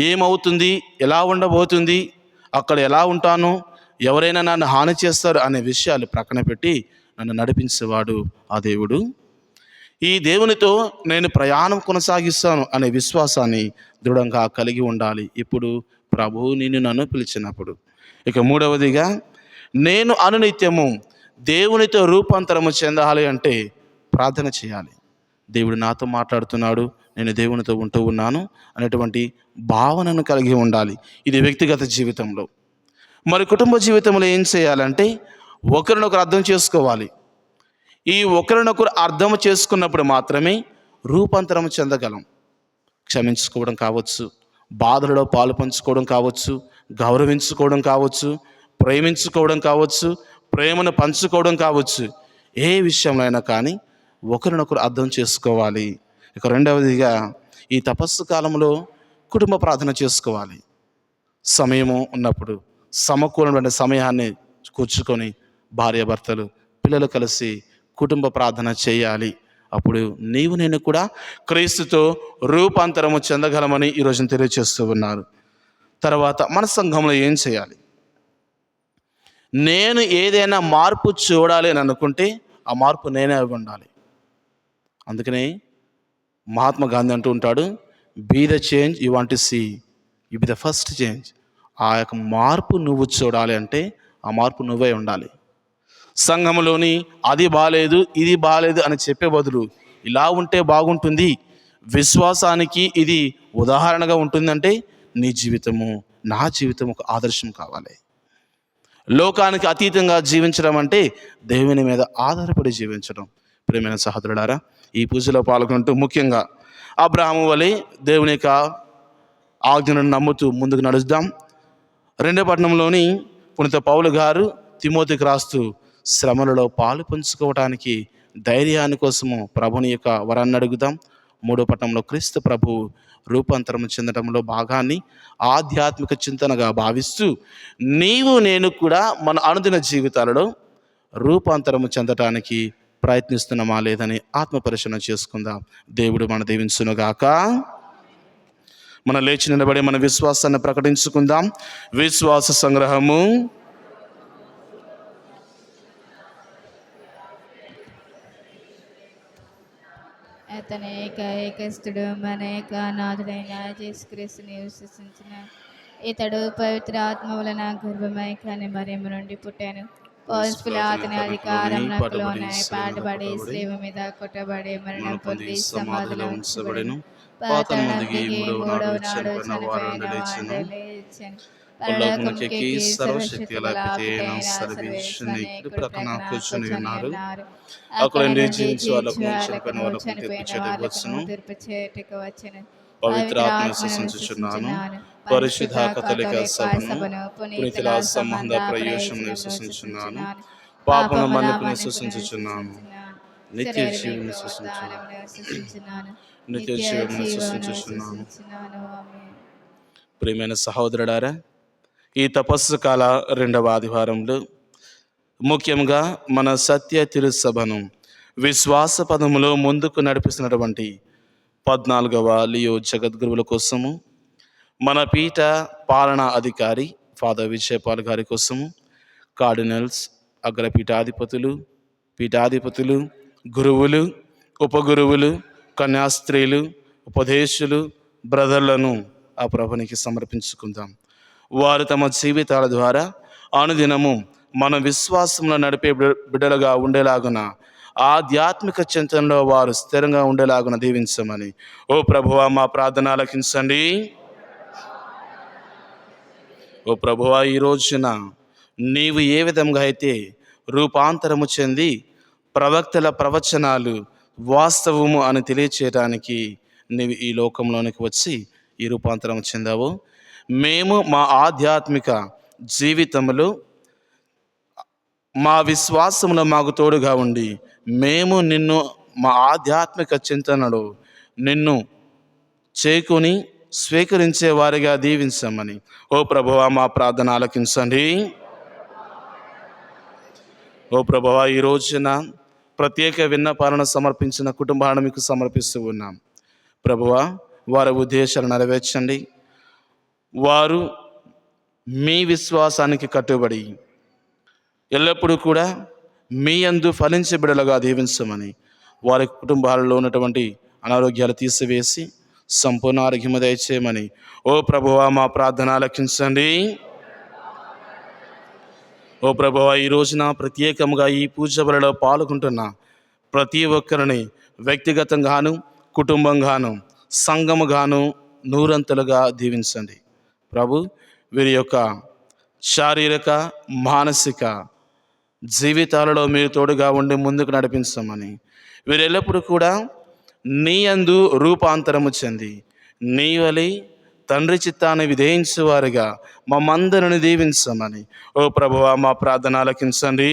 ఏమవుతుంది, ఎలా ఉండబోతుంది, అక్కడ ఎలా ఉంటాను, ఎవరైనా నన్ను హాని చేస్తారు అనే విషయాలు ప్రక్కన పెట్టి నన్ను నడిపించేవాడు ఆ దేవుడు. ఈ దేవునితో నేను ప్రయాణం కొనసాగిస్తాను అనే విశ్వాసాన్ని దృఢంగా కలిగి ఉండాలి ఇప్పుడు ప్రభువు నిన్ను నన్ను పిలిచినప్పుడు. ఇక 3వదిగా నేను అనునిత్యము దేవునితో రూపాంతరము చెందాలి అంటే ప్రార్థన చేయాలి. దేవుడు నాతో మాట్లాడుతున్నాడు, నేను దేవునితో ఉంటూ ఉన్నాను అనేటువంటి భావనను కలిగి ఉండాలి. ఇది వ్యక్తిగత జీవితంలో. మరి కుటుంబ జీవితంలో ఏం చేయాలంటే ఒకరినొకరు అర్థం చేసుకోవాలి. ఈ ఒకరినొకరు అర్థం చేసుకున్నప్పుడు మాత్రమే రూపాంతరం చెందగలం. క్షమించుకోవడం కావచ్చు, బాధలలో పాలు పంచుకోవడం కావచ్చు, గౌరవించుకోవడం కావచ్చు, ప్రేమించుకోవడం కావచ్చు, ప్రేమను పంచుకోవడం కావచ్చు, ఏ విషయంలో అయినా కానీ ఒకరినొకరు అర్థం చేసుకోవాలి. ఇక 2వదిగా ఈ తపస్సు కాలంలో కుటుంబ ప్రార్థన చేసుకోవాలి. సమయము ఉన్నప్పుడు సమకూలమైన సమయాన్ని కూర్చుకొని భార్యాభర్తలు పిల్లలు కలిసి కుటుంబ ప్రార్థన చేయాలి. అప్పుడు నీవు నేను కూడా క్రీస్తుతో రూపాంతరము చెందగలమని ఈరోజు తెలియజేస్తూ ఉన్నారు. తర్వాత మన సంఘంలో ఏం చేయాలి? నేను ఏదైనా మార్పు చూడాలి అని అనుకుంటే ఆ మార్పు నేనే ఉండాలి. అందుకనే మహాత్మా గాంధీ అంటూ ఉంటాడు, be the change you want to see, you be the first change. ఆ యొక్క మార్పు నువ్వు చూడాలి అంటే ఆ మార్పు నువ్వే ఉండాలి. సంఘంలోని అది బాలేదు ఇది బాలేదు అని చెప్పే బదులు ఇలా ఉంటే బాగుంటుంది, విశ్వాసానికి ఇది ఉదాహరణగా ఉంటుందంటే నీ జీవితము నా జీవితం ఒక ఆదర్శం కావాలి. లోకానికి అతీతంగా జీవించడం అంటే దేవుని మీద ఆధారపడి జీవించడం. ప్రియమైన సహోదరులారా, ఈ పూజలో పాల్గొంటూ ముఖ్యంగా అబ్రహాము వలె దేవుని యొక్క ఆజ్ఞను నమ్ముతూ ముందుకు నడుద్దాం. 2వ పట్టణంలోని పునీత పౌలు గారు తిమోతికి రాస్తూ శ్రమలలో పాలు పంచుకోవడానికి ధైర్యాన్ని కోసము ప్రభుని యొక్క వరాన్ని అడుగుదాం. 3వ పట్టణంలో క్రీస్తు ప్రభు రూపాంతరం చెందడంలో భాగాన్ని ఆధ్యాత్మిక చింతనగా భావిస్తూ నీవు నేను కూడా మన అనుదిన జీవితాలలో రూపాంతరము చెందటానికి ప్రయత్నిస్తున్నామా లేదని ఆత్మపరిశీలన చేసుకుందాం. దేవుడు మన దీవించునుగాక. మన లేచి నిలబడి మన విశ్వాసాన్ని ప్రకటించుకుందాం. విశ్వాస సంగ్రహము. తన ఏకస్తుడు మన నాథుడైన యేసుక్రీస్తుని విశ్వసించిన ఇతడు పవిత్ర ఆత్మ వలన గర్భమై కానీ మరియమ్మ నుండి పుట్టాను. పౌరుషుల అతని అధికారంలోకి లోనై పాటుబడి శ్రీవ మీద కొట్టబడి మరణం పొంది సమాధిలో ఉంచబడెను. పాతాళం దిగి మూడవ నాడు చనిపోయిన వాడు లేచెను. పరలోకముకెక్కి సర్వశక్తి గల పితైన సర్వేశ్వరుని కుడి ప్రక్కన కూర్చుని ఉన్నారు. అక్కడ జీవించు వాళ్ళకు చనిపోయిన వాళ్ళకు తీర్పు చేయుటకు వచ్చెను. పవిత్ర ఆత్మ విశ్వసించుచున్నాను. పరిశుద్ధ కథలిక సభను పునీతుల సంబంధ ప్రయోజనం విశ్వసించుచున్నాను. పాపను మన్నిపు విశ్వసించుచున్నాను. నిత్య జీవం విశ్వసించుచున్నాను. నిత్య జీవం విశ్వసించుచున్నాను. ప్రియమైన సహోదరులారా, ఈ తపస్సు కాల రెండవ ఆదివారంలో ముఖ్యంగా మన సత్య తిరుసభను విశ్వాస పదములో ముందుకు నడిపిస్తున్నటువంటి 14వ లియో జగద్గురువుల కోసము, మన పీఠ పాలనా అధికారి ఫాదర్ విజయపాల్ గారి కోసము, కార్డినల్స్, పీఠాధిపతులు, గురువులు, ఉపగురువులు, కన్యాస్త్రీలు, ఉపదేశులు, బ్రదర్లను ఆ ప్రభునికి సమర్పించుకుందాం. వారు తమ జీవితాల ద్వారా అనుదినము మన విశ్వాసంలో నడిపే బిడ్డలుగా ఉండేలాగున, ఆధ్యాత్మిక చింతనలో వారు స్థిరంగా ఉండేలాగున దీవించమని ఓ ప్రభువా మా ప్రార్థన ఆలకించండి. ఓ ప్రభువా, ఈ రోజున నీవు ఏ విధంగా అయితే రూపాంతరము చెంది ప్రవక్తల ప్రవచనాలు వాస్తవము అని తెలియచేయడానికి నీవు ఈ లోకంలోనికి వచ్చి ఈ రూపాంతరం చెందావు, మేము మా ఆధ్యాత్మిక జీవితంలో మా విశ్వాసంలో మాకు తోడుగా ఉండి మేము నిన్ను మా ఆధ్యాత్మిక చింతనలో నిన్ను చేకుని స్వీకరించే వారిగా దీవించమని ఓ ప్రభువా మా ప్రార్థన ఆలకించండి. ఓ ప్రభువా, ఈ రోజున ప్రత్యేక విన్నపాలను సమర్పించిన కుటుంబాలను మీకు సమర్పిస్తూ ఉన్నాం. ప్రభువా, వారి ఉద్దేశాలు నెరవేర్చండి. వారు మీ విశ్వాసానికి కట్టుబడి ఎల్లప్పుడూ కూడా మీ యందు ఫలించే బిడ్డలుగా దీవించమని, వారి కుటుంబాలలో ఉన్నటువంటి అనారోగ్యాలు తీసివేసి సంపూర్ణ ఆరోగ్యము దయచేయమని ఓ ప్రభువా మా ప్రార్థన ఆలకించండి. ఓ ప్రభువా, ఈ రోజున ప్రత్యేకంగా ఈ పూజ బలిలో పాల్గొంటున్న ప్రతి ఒక్కరిని వ్యక్తిగతంగాను, కుటుంబంగాను, సంఘముగాను నూరంతలుగా దీవించండి. ప్రభు, వీరి యొక్క శారీరక, మానసిక జీవితాలలో మీరు తోడుగా ఉండి ముందుకు నడిపించమని, వీరెల్లప్పుడూ కూడా నీ యందు రూపాంతరము చెంది నీ వలె తండ్రి చిత్తాన్ని విధేయించేవారుగా మమ్మందరిని దీవించమని ఓ ప్రభువా మా ప్రార్థన ఆలకించండి.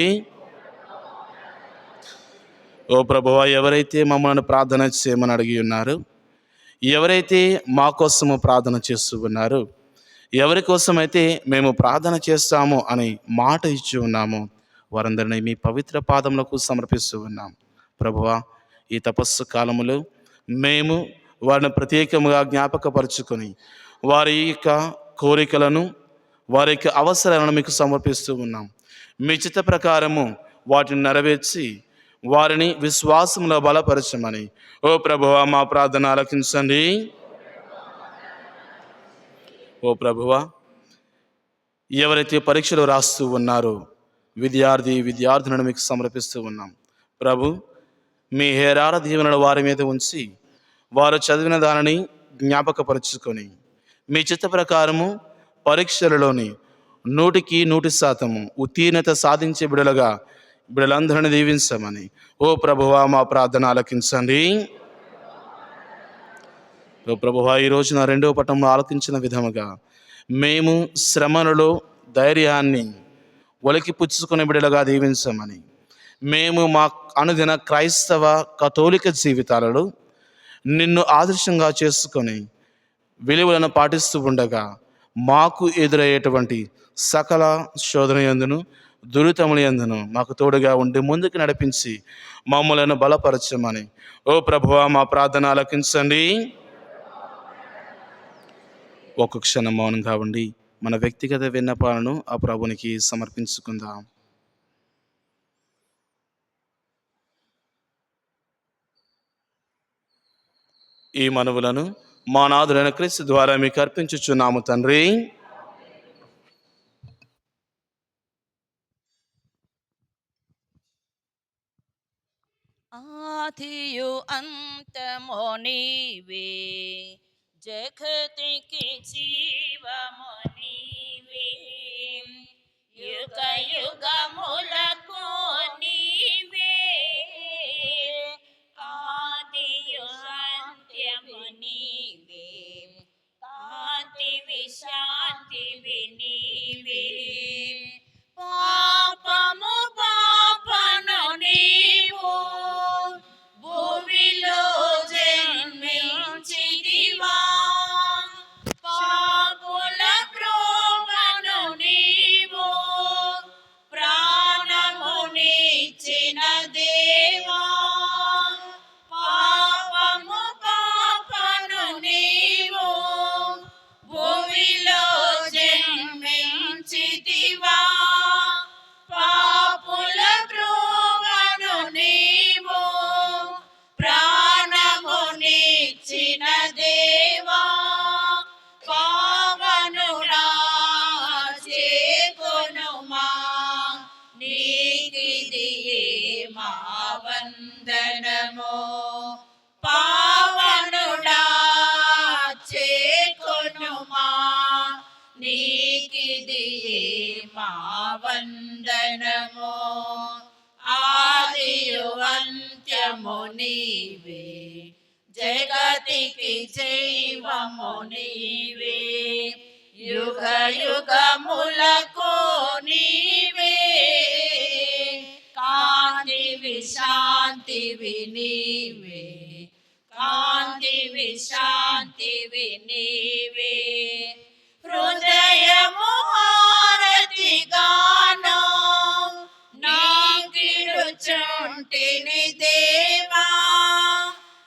ఓ ప్రభువా, ఎవరైతే మమ్మల్ని ప్రార్థన చేయమని అడిగి ఉన్నారు, ఎవరైతే మా కోసము ప్రార్థన చేస్తూ ఉన్నారు, ఎవరి కోసమైతే మేము ప్రార్థన చేస్తాము అని మాట ఇచ్చి ఉన్నాము, వారందరినీ మీ పవిత్ర పాదములకు సమర్పిస్తూ ఉన్నాం. ప్రభువా, ఈ తపస్సు కాలములో మేము వారిని ప్రత్యేకంగా జ్ఞాపకపరుచుకొని వారి యొక్క కోరికలను, వారి యొక్క అవసరాలను మీకు సమర్పిస్తూ ఉన్నాం. మీ చిత్త ప్రకారము వాటిని నెరవేర్చి వారిని విశ్వాసంలో బలపరచమని ఓ ప్రభువా మా ప్రార్థన ఆలకించండి. ఓ ప్రభువా, ఎవరైతే పరీక్షలు రాస్తూ ఉన్నారో విద్యార్థులను మీకు సమర్పిస్తూ ఉన్నాం. ప్రభు, మీ హేరాల దీవెనలు వారి మీద ఉంచి వారు చదివిన దానిని జ్ఞాపకపరుచుకొని మీ చిత్త ప్రకారము పరీక్షలలోని 100% ఉత్తీర్ణత సాధించే బిడ్డలందరినీ దీవించమని ఓ ప్రభువా మా ప్రార్థన ఆలకించండి. ఓ ప్రభువా, ఈ రోజున రెండవ పట్టణంలో ఆలకించిన విధముగా మేము శ్రమలలో ధైర్యాన్ని ఒలికి పుచ్చుకునే బిడ్డలుగా దీవించమని, మేము మా అనుదిన క్రైస్తవ కథోలిక జీవితాలలో నిన్ను ఆదర్శంగా చేసుకొని విలువలను పాటిస్తూ ఉండగా మాకు ఎదురయ్యేటువంటి సకల శోధన యందును, దురితముల యందును మాకు తోడుగా ఉండి ముందుకు నడిపించి మమ్మలను బలపరచమని ఓ ప్రభువా మా ప్రార్థన ఆలకించండి. ఒక్క క్షణం మౌనంగా ఉండి మన వ్యక్తిగత విన్నపాలను ఆ ప్రభునికి సమర్పించుకుందాం. ఈ మనవులను మా నాథుడైన క్రీస్తు ద్వారా మీకు అర్పించుచున్నాము తండ్రి. ఆదియు అంతము నీవే, జగతికి జీవము నీవే, యుగ యుగములకు నీవే, ఆదియు అంత్యము నీవే, కాంతివి శాంతివి నీవే, పాపము పాపను నీవు భూమిలో జన్మించితివా, పాపుల ప్రోమను నీవు ప్రాణమునిచ్చిన దేవా, పాపము పాపను నీవు భూమిలో జన్మించితివా, పాపుల ప్రోమను నీవు ప్రాణమునిచ్చిన దేవా, పావనుడా చేకొనుమా, నీకిదియే మా వందనము, పావనుడా చేకొనుమా, నీకిదియే మా వందనము, ఆదియు అంత్యము నీవే, జగతికి జీవము నీవే, యుగ యుగములకు నీవే, కాంతివి శాంతివి నీవే, కాంతివి శాంతివి నీవే, హృదయము హారతిగాను నీకిడుచుంటిని దేవా,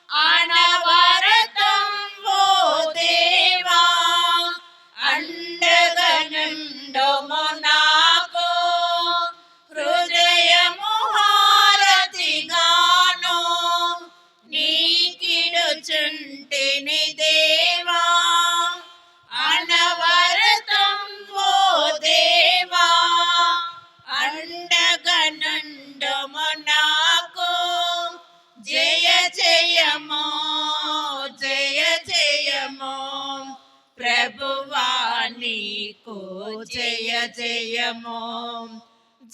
అనవరతం ఓ దేవా, అండగనుండుము నాకు, హృదయము హారతిగాను నీకిడుచుంటిని దేవా, అనవరతం ఓ దేవా, అండగనుండుము నాకు, జయ జయము జయ జయము ప్రభువా నీకు జయ జయము,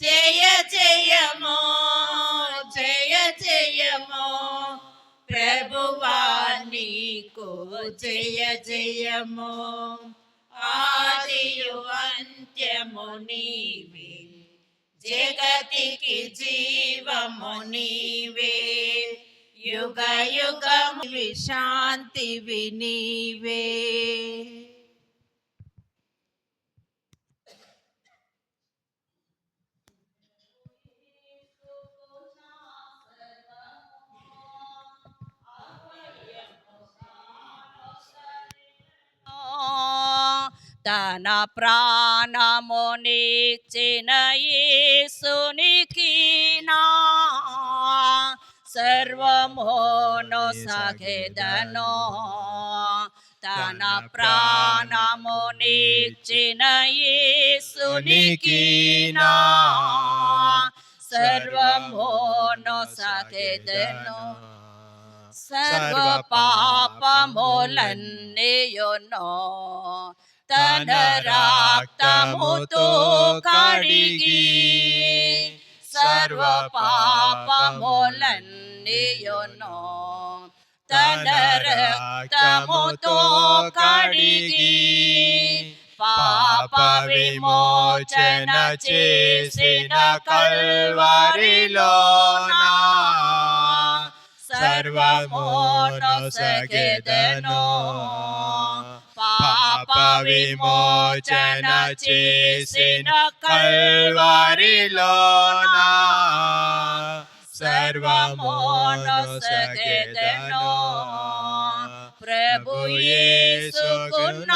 జయ జయము జయ జయము ప్రభువా నీకు జయ జయము, ఆదియు అంత్యము నీవే, జగతికి జీవము నీవే, యుగ యుగము శాంతివి నీవే. తన ప్రాణమునిచ్చిన యేసునికి నా సర్వమును సగెదను, తన ప్రాణమునిచ్చిన యేసునికి నా సర్వమును సగెదను, సర్వ పాపములన్నీయును తన రక్తముతో కడిగి, సర్వ పాపములన్నీయును తన రక్తముతో కడిగి, పాప విమోచన చేసిన కల్వరిలోనా సర్వమును సగెదను, పాప విమోచన చేసిన కల్వరిలోనా సర్వమును సగెదను, ప్రభు యేసుకున్న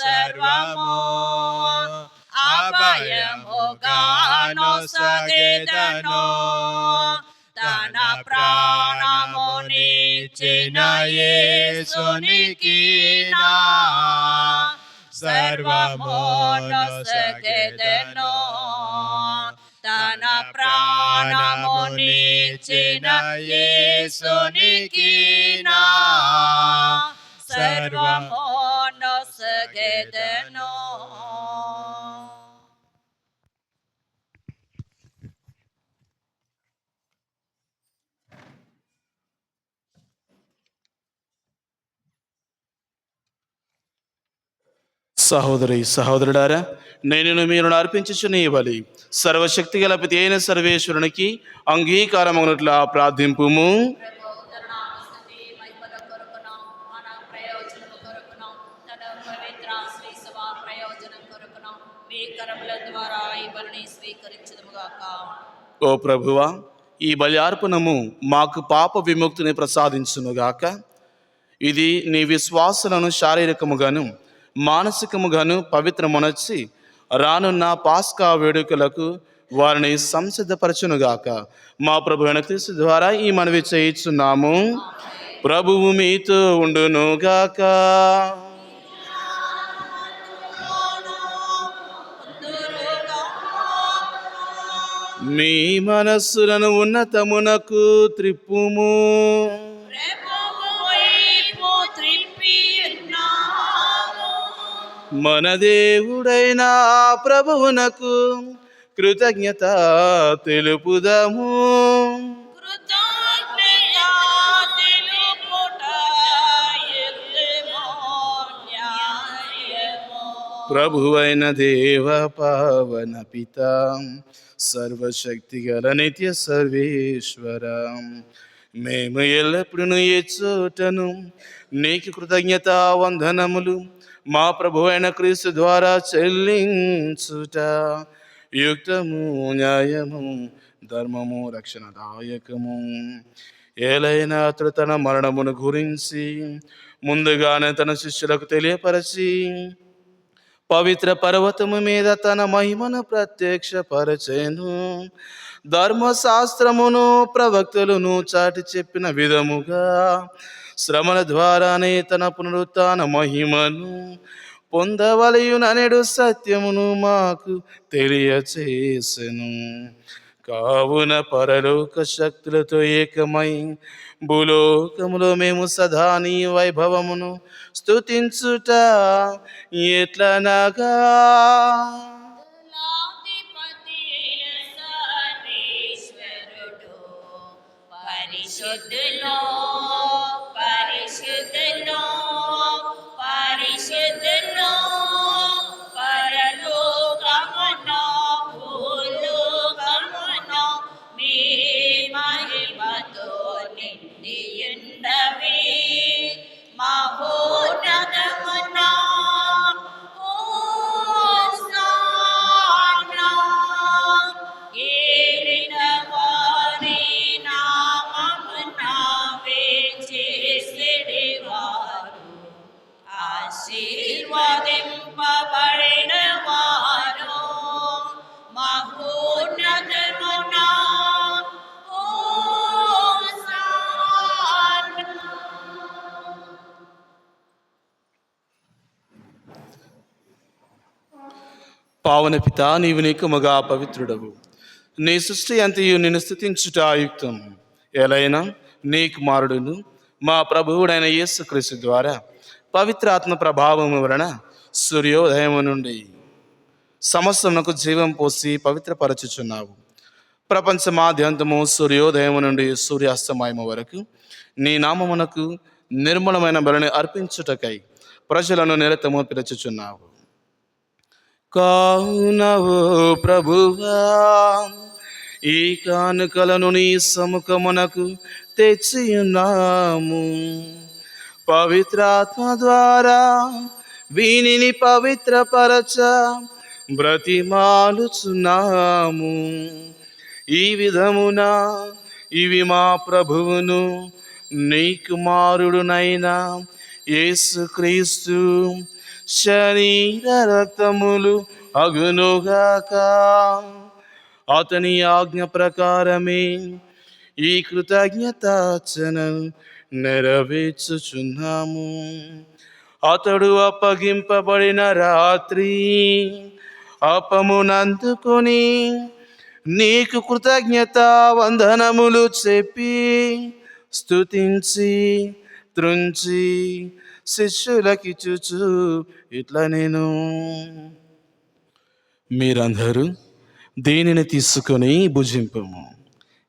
సర్వము అభయముగాను సగెదను, తన ప్రాణముని యేసునికి నా సర్వము నొసగెదను. తన ప్రాణమునిచ్చిన యేసునికి నా సర్వము నొసగెదను. సహోదరి సహోదరుడారా, నేను మీరు అర్పించుచున్న ఈ బలి సర్వశక్తి గల పితి అయిన సర్వేశ్వరునికి అంగీకారమగునట్లా ప్రార్థింపుము. ఓ ప్రభువా, ఈ బలి అర్పణము మాకు పాప విముక్తిని ప్రసాదించునుగాక. ఇది నీ విశ్వాసులను శారీరకముగాను మానసికముగాను పవిత్రమునర్చి రానున్న పాస్కా వేడుకలకు వారిని సంసిద్ధపరచునుగాక. మా ప్రభు అయిన క్రీస్తు ద్వారా ఈ మనవి చేయుచున్నాము. ప్రభువు మీతో ఉండునుగాక. మీ మనస్సులను ఉన్నతమునకు త్రిప్పుము. మన దేవుడైన ప్రభువునకు కృతజ్ఞత తెలుపుదము. ప్రభువైన దేవ పవన పిత సర్వశక్తి గల నిత్య సర్వేశ్వర, మేము ఎల్లప్పుడూ ఏ చోటను నీకు కృతజ్ఞత వందనములు మా ప్రభు అయిన క్రీస్తు ద్వారా చెల్లించుట యుక్తము, న్యాయము, ధర్మము, రక్షణదాయకము. ఏలైనా అతడు తన మరణమును గురించి ముందుగానే తన శిష్యులకు తెలియపరచి పవిత్ర పర్వతము మీద తన మహిమను ప్రత్యక్షపరచెను. ధర్మశాస్త్రమును ప్రవక్తలను చాటి చెప్పిన విధముగా శ్రమల ద్వారానే తన పునరుత్థాన మహిమను పొందవలయుననెడు సత్యమును మాకు తెలియచేసెను. కావున పరలోక శక్తులతో ఏకమై భూలోకములో మేము సదా నీ వైభవమును స్తుతించుట ఎట్లనగా, పరిశుద్ధులో పరిశుద్ధులో పరిశుద్ధులో పరలోకములో భూలోకములో మీ మహిమతో నిండియున్నవి. మహోన్నతమున హోసానా, ఏలిన వారి నామమున వేంచేసెడివారు, ఆశీర్వదింపబడిన వారు. మహోన్నతమున హోసానా. పావన పితా, నీవు నీకుమగా పవిత్రుడవు. నీ సృష్టి అంతయు నిన్ను స్తుతించుట యుక్తం. ఎలైనా నీ కుమారుడును మా ప్రభువుడైన యేసుక్రీస్తు ద్వారా పవిత్రాత్మ ప్రభావము వలన సూర్యోదయం నుండి సమస్తమునకు జీవం పోసి పవిత్రపరచుచున్నావు. ప్రపంచమాద్యంతము సూర్యోదయం నుండి సూర్యాస్తమయము వరకు నీ నామమునకు నిర్మలమైన బలిని అర్పించుటకై ప్రజలను నిరతము పిలుచుచున్నావు. కావున ఓ ప్రభువా, ఈ కానుకలను నీ సముఖమునకు తెచ్చియున్నాము. పవిత్రాత్మ ద్వారా వీనిని పవిత్రపరచ బ్రతిమాలుచున్నాము. ఈ విధమున ఇవి మా ప్రభువును నీ కుమారుడునైన యేసుక్రీస్తు శరీర రక్తములు అగునుగాక. అతని ఆజ్ఞ ప్రకారమే ఈ కృతజ్ఞతార్చన నెరవేర్చుచున్నాము. అతడు అప్పగింపబడిన రాత్రి అప్పమునందుకొని నీకు కృతజ్ఞత వందనములు చెప్పి స్తుతించి త్రుంచి శిష్యులకిచ్చుచు ఇట్లా నేను, మీరందరూ దీనిని తీసుకొని భుజింపము.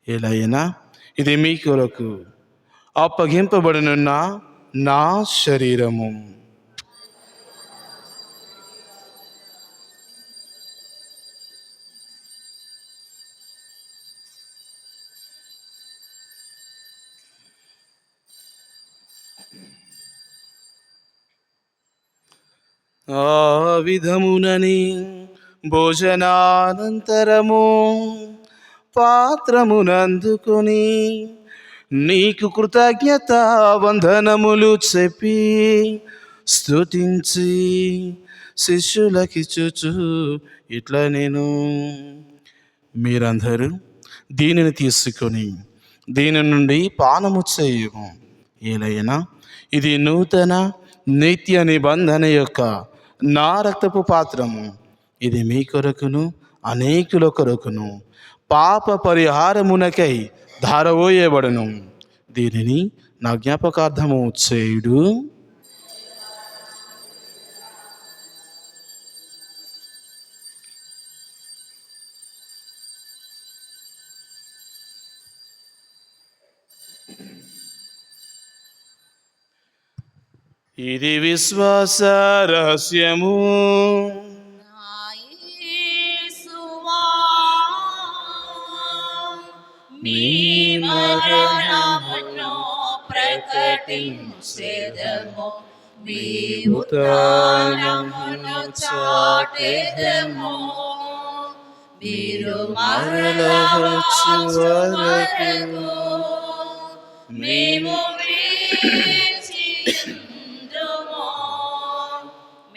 ఎలాగైనా ఇది మీ కొరకు అప్పగింపబడినున్న నా శరీరము. ఆ విధమునని భోజనానంతరము పాత్రమునందుకొని నీకు కృతజ్ఞత వందనములు చెప్పి స్తుతించి శిష్యులకిచ్చుచు ఇట్లా నేను, మీరందరూ దీనిని తీసుకొని దీని నుండి పానము చేయము. ఏలైనా ఇది నూతన నిత్య నిబంధన యొక్క నా రక్తపు పాత్రము. ఇది మీ కొరకును అనేకుల కొరకును పాప పరిహారమునకై ధారవోయబడును. దీనిని నా జ్ఞాపకార్థము చేయుడు. ఇది విశ్వాస రహస్యము. యేసువా, మీ మరణమును ప్రకటించెదము, మీ ఉత్థానమును చాటెదము. మీరు మరల వచ్చు వరకు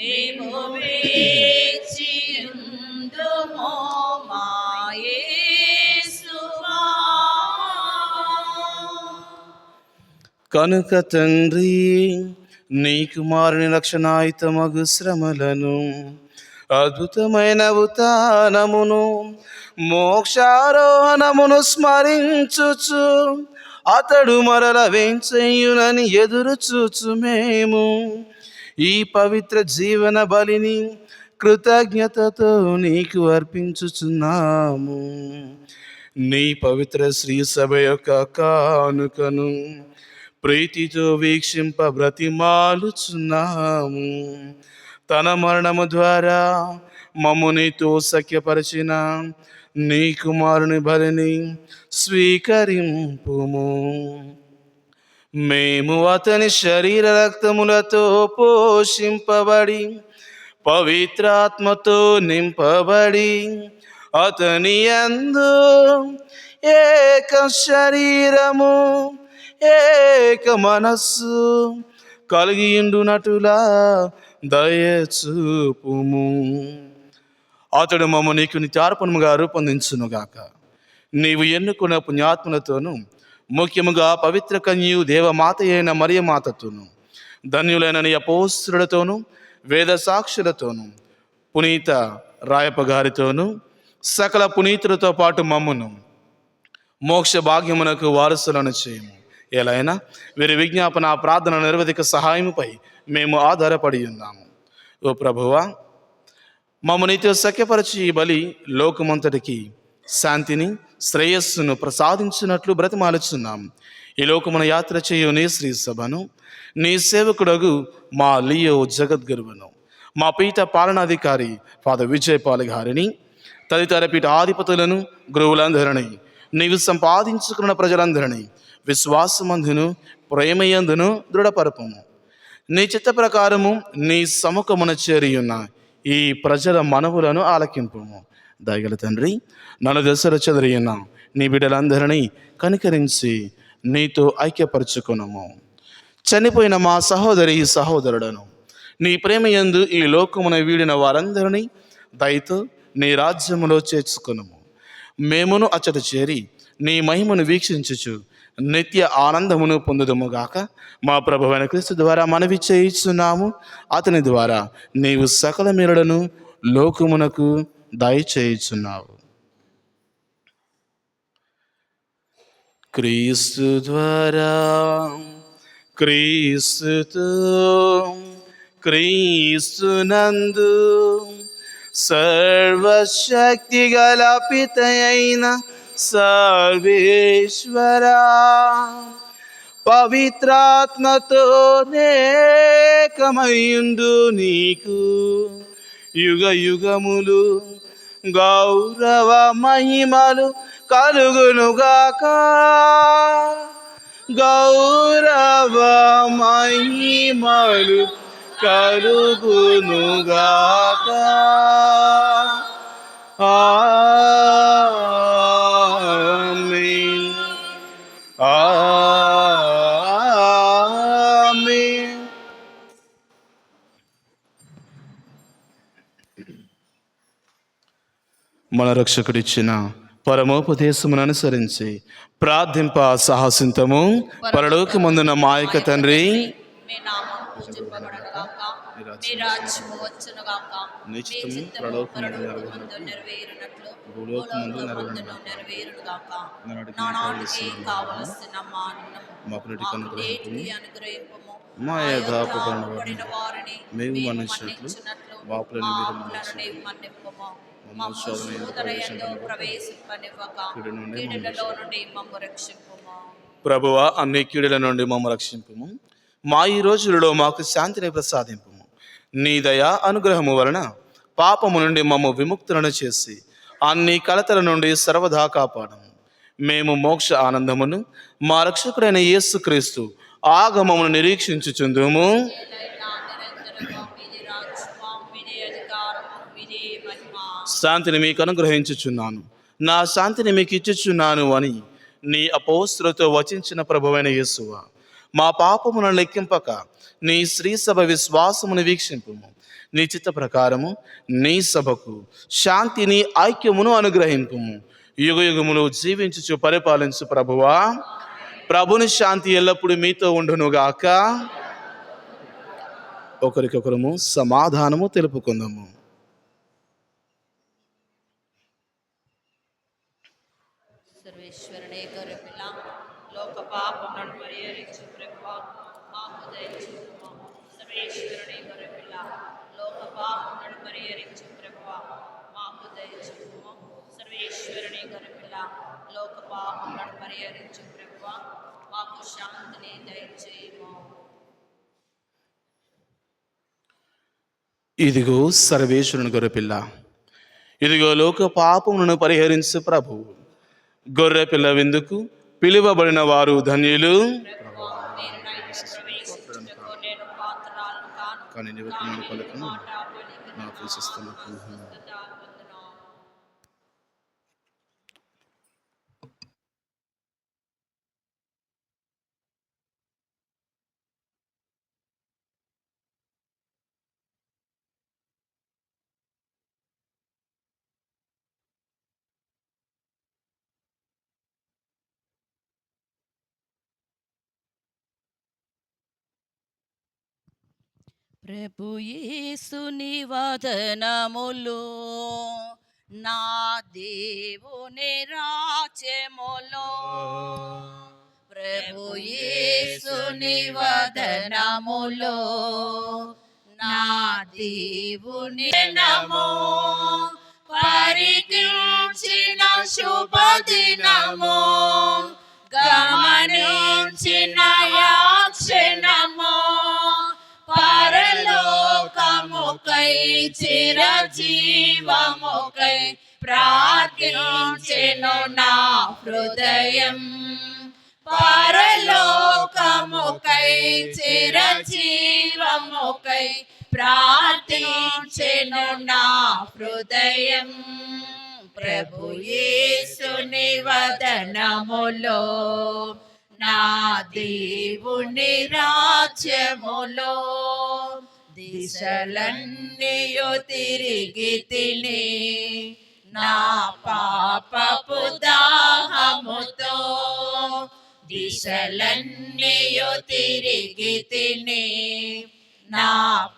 మేము వేచియుందుము మా యేసువా. కనుక తండ్రి, నీ కుమారుని రక్షణాయుతమగు శ్రమలను, అద్భుతమైన ఉత్థానమును, మోక్షారోహణమును స్మరించుచు అతడు మరల వేంచేయునని ఎదురు చూచు మేము ఈ పవిత్ర జీవన బలిని కృతజ్ఞతతో నీకు అర్పించుచున్నాము. నీ పవిత్ర శ్రీ సభ యొక్క కానుకను ప్రీతితో వీక్షింప బ్రతిమాలుచున్నాము. తన మరణము ద్వారా మమ్ము నీతో సఖ్యపరిచిన నీ కుమారుని బలిని స్వీకరింపుము. మేము అతని శరీర రక్తములతో పోషింపబడి పవిత్రాత్మతో నింపబడి అతని యందు ఏక శరీరము ఏక మనస్సు కలిగియుండునటులా దయచూపుము. అతడు మమ్ము నీకు నిత్యార్పణముగా రూపొందించునుగాక. నీవు ఎన్నుకున్న పుణ్యాత్ములతోనూ ముఖ్యముగా పవిత్ర కన్యు దేవమాత అయిన మరియమాతతోనూ ధన్యులైన నీ అపోస్తులతోనూ వేద సాక్షులతోనూ పునీత రాయప్ప గారితోనూ సకల పునీతులతో పాటు మమ్మును మోక్ష భాగ్యమునకు వారసులను చేయము. ఎలైనా వీరి విజ్ఞాపన ప్రార్థన నిరవధిక సహాయముపై మేము ఆధారపడి ఉన్నాము. ఓ ప్రభువా, మమ్ము నీతో సఖ్యపరచి ఈ బలి లోకమంతటికి శాంతిని శ్రేయస్సును ప్రసాదించినట్లు బ్రతిమాలుచున్నాం. ఈ లోకమున యాత్ర చేయు నీ శ్రీ సభను, నీ సేవకుడగు మా లియో జగద్గురువును, మా పీఠ పాలనాధికారి ఫాదర్ విజయపాల్ గారిని, తదితర పీఠ ఆధిపతులను, గురువులందరినీ, నీవు సంపాదించుకున్న ప్రజలందరినీ విశ్వాసమందును ప్రేమయందును దృఢపరపము. నీ చిత్త ప్రకారము నీ సముఖమున చేరియున్న ఈ ప్రజల మనవులను ఆలకింపుము. దయగల తండ్రి, నన్ను దశలు చెదరియున్న నీ బిడ్డలందరినీ కనికరించి నీతో ఐక్యపరచుకున్నాము. చనిపోయిన మా సహోదరి సహోదరులను నీ ప్రేమయందు ఈ లోకమున వీడిన వారందరినీ దయతో నీ రాజ్యములో చేర్చుకున్నాము. మేమును అచ్చట చేరి నీ మహిమను వీక్షించుచు నిత్య ఆనందమును పొందుదుముగాక. మా ప్రభువైన క్రీస్తు ద్వారా మనవి చేయిస్తున్నాము. అతని ద్వారా నీవు సకల మేలులను లోకమునకు దయచేయుచున్నావు. క్రీస్తు ద్వారా, క్రీస్తుతో, క్రీస్తునందు సర్వశక్తి గల పితయైన సర్వేశ్వరా, పవిత్రాత్మతో నేకమయుండు నీకు యుగ యుగములు గౌరవ మహిమలు కలుగునుగాక. గౌరవ మహిమలు కలుగునుగాక. ఆమేన్. ఆమేన్. మన రక్షకుడిచ్చిన పరమోపదేశమును అనుసరించి ప్రార్థింప సాహసింతము. పరలోకమందున మా యొక్క తండ్రి, మీ నామం పూజింపబడునుగాక, మీ రాజ్యము వచ్చునుగాక, మీ చిత్తము పరలోకమందు నెరవేరునట్లు భూలోకమందు నెరవేరునుగాక. నానాటికి కావలసిన మా అన్నము మాకు నేటికి అనుగ్రహింపుము. మా యథార్థపడిన వారిని మేము మేము మన్నించినట్లు మన్నించున్నట్లు మా మా అప్పులను మీరు అప్పులను నీవు మన్నింపుము. మమ్మల్ని శోధనలో ప్రవేశింపనివ్వక కీడు నుండి కీడులలో నుండి మమ్ము రక్షింపుము. ప్రభువా, అన్ని కీడుల నుండి మమ్మ రక్షింపుము. మా ఈ రోజులలో మాకు శాంతిని ప్రసాదింపుము. నీ దయా అనుగ్రహము వలన పాపము నుండి మమ్మ విముక్తులను చేసి అన్ని కలతల నుండి సర్వదా కాపాడము. మేము మోక్ష ఆనందమును మా రక్షకుడైన యేసుక్రీస్తు ఆగమమును నిరీక్షించుచుందుము. నిరంతరము మీదే రాజ్యము, మీదే అధికారము, మీదే మహిమ. శాంతిని మీకు అనుగ్రహించుచున్నాను, నా శాంతిని మీకు ఇచ్చుచున్నాను అని నీ అపోస్తులతో వచించిన ప్రభువైన యేసువా, మా పాపములను లెక్కింపక నీ శ్రీ సభ విశ్వాసమును వీక్షింపుము. నీ చిత్త ప్రకారము నీ సభకు శాంతిని ఐక్యమును అనుగ్రహింపుము. యుగ యుగములు జీవించుచు పరిపాలించు ప్రభువా, ప్రభుని శాంతి ఎల్లప్పుడూ మీతో ఉండునుగాక. ఒకరికొకరము సమాధానము తెలుపుకుందాము. సర్వేశ్వరుడే గొర్రెపిల్ల, లోక పాపములను పరిహరించు ప్రభువా, మాకు దయచూపుము. సర్వేశ్వరుడే గొర్రెపిల్ల, లోక పాపములను పరిహరించు ప్రభువా, మాకు దయచూపుము. సర్వేశ్వరుడే గొర్రెపిల్ల, లోక పాపములను పరిహరించు ప్రభువా, మాకు శాంతిని దయచేయుము. ఇదిగో సర్వేశ్వరుని గొర్రెపిల్ల, ఇదిగో లోక పాపములను పరిహరించు ప్రభువు. గొర్రెపిల్ల విందుకు పిలువబడిన వారు ధన్యులు. ప్రభువా, మీరు నా ఇంట ప్రవేశించుటకు నేను పాత్రురాలను కాను. కానీ నీ యొక్క కానీ పలుకును మాట పలికిన నాకు విశ్వసిస్తున్న నా స్వస్థత పొందును. ప్రభు యేసుని వదనములు, నా దేవుని రాజ్యములో. ప్రభు యేసుని వదనములో, నా దేవుని నమో. పరికించిన శుభదినము, గమనించిన యాక్షణము, పరలోకముకై చిరజీవముకై ప్రార్థించెను నా హృదయం. పరలోకముకై చిరజీవముకై ప్రార్థించెను నా హృదయం. ప్రభు యేసుని వదనములో, నా దేవుని రాజ్యములో. దిశలన్నీయు తిరిగి తిని, నా పాపపు దాహముతో దిశలన్నీయు తిరిగి తిని నా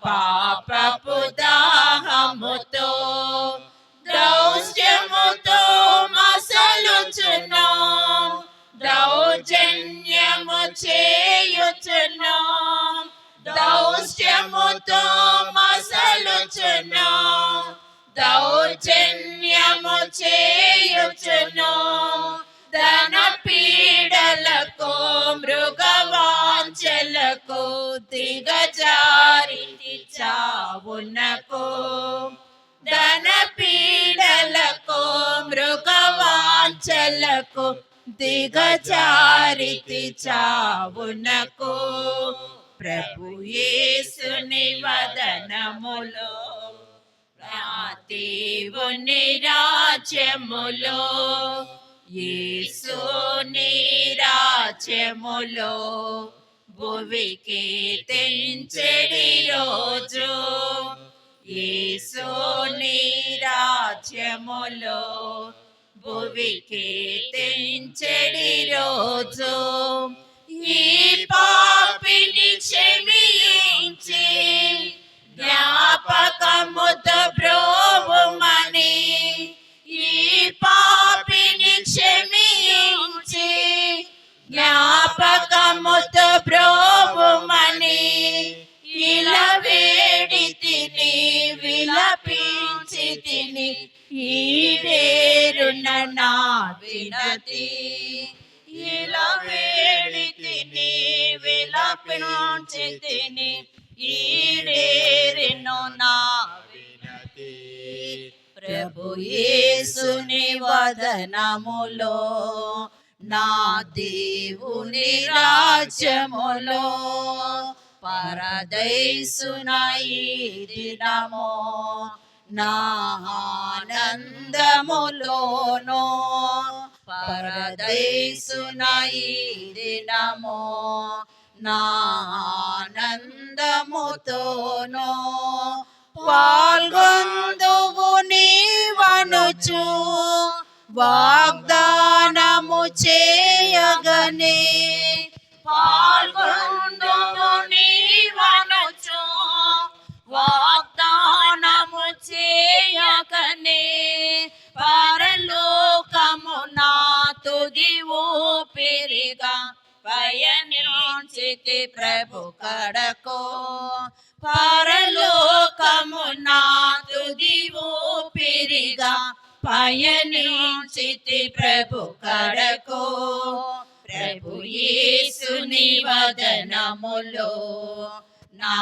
పాపపు దాహముతో దౌష్ట్యముతో మసలుచున్నా దౌర్జన్యము చేయుచున్నా దౌష్ట్యముతో మసలుచున్నా దౌర్జన్యము చేయుచున్నా ధన పీడలకు మృగవాంఛలకు దిగజారితి చావునకు ధన పీడలకు మృగవాంఛలకు దిగజారితి చావునకు ప్రభు యేసుని వదనములో నా దేవుని రాజ్యములో యేసుని రాజ్యములో భువికి తెంచెడి రోజు యేసుని రాజ్యములో భువికి తెంచెడి రోజు ఈ పాపిని క్షమించి జ్ఞాపకముతో బ్రోవుమని ఈ పాపిని క్షమించి జ్ఞాపకముతో బ్రోవుమని ఇలా వేడి తిని విలపించి తిని ఈడేరున నా వినతి ఇలా వేడి తిని విలపించి తిని ఈడేరును నా వినతి ప్రభు యేసుని వదనములో నా దేవుని రాజ్యములో పరదైసున ఈ దినము నా ఆనందములోనో పరదైసున ఈ దినము నా ఆనందముతోనో పాల్గొందువు నీవనుచు వాగ్దానము చేయగనే పాల్గొందువు నీవనుచు వాగ్దానము చేయగనే పరలోకము నా తుది ఊపిరిగా పయనించితి ప్రభు కడకో పరలోకము నా తుది ఊపిరిగా పయనించితి ప్రభు కడకో ప్రభు యేసుని వదనములో నా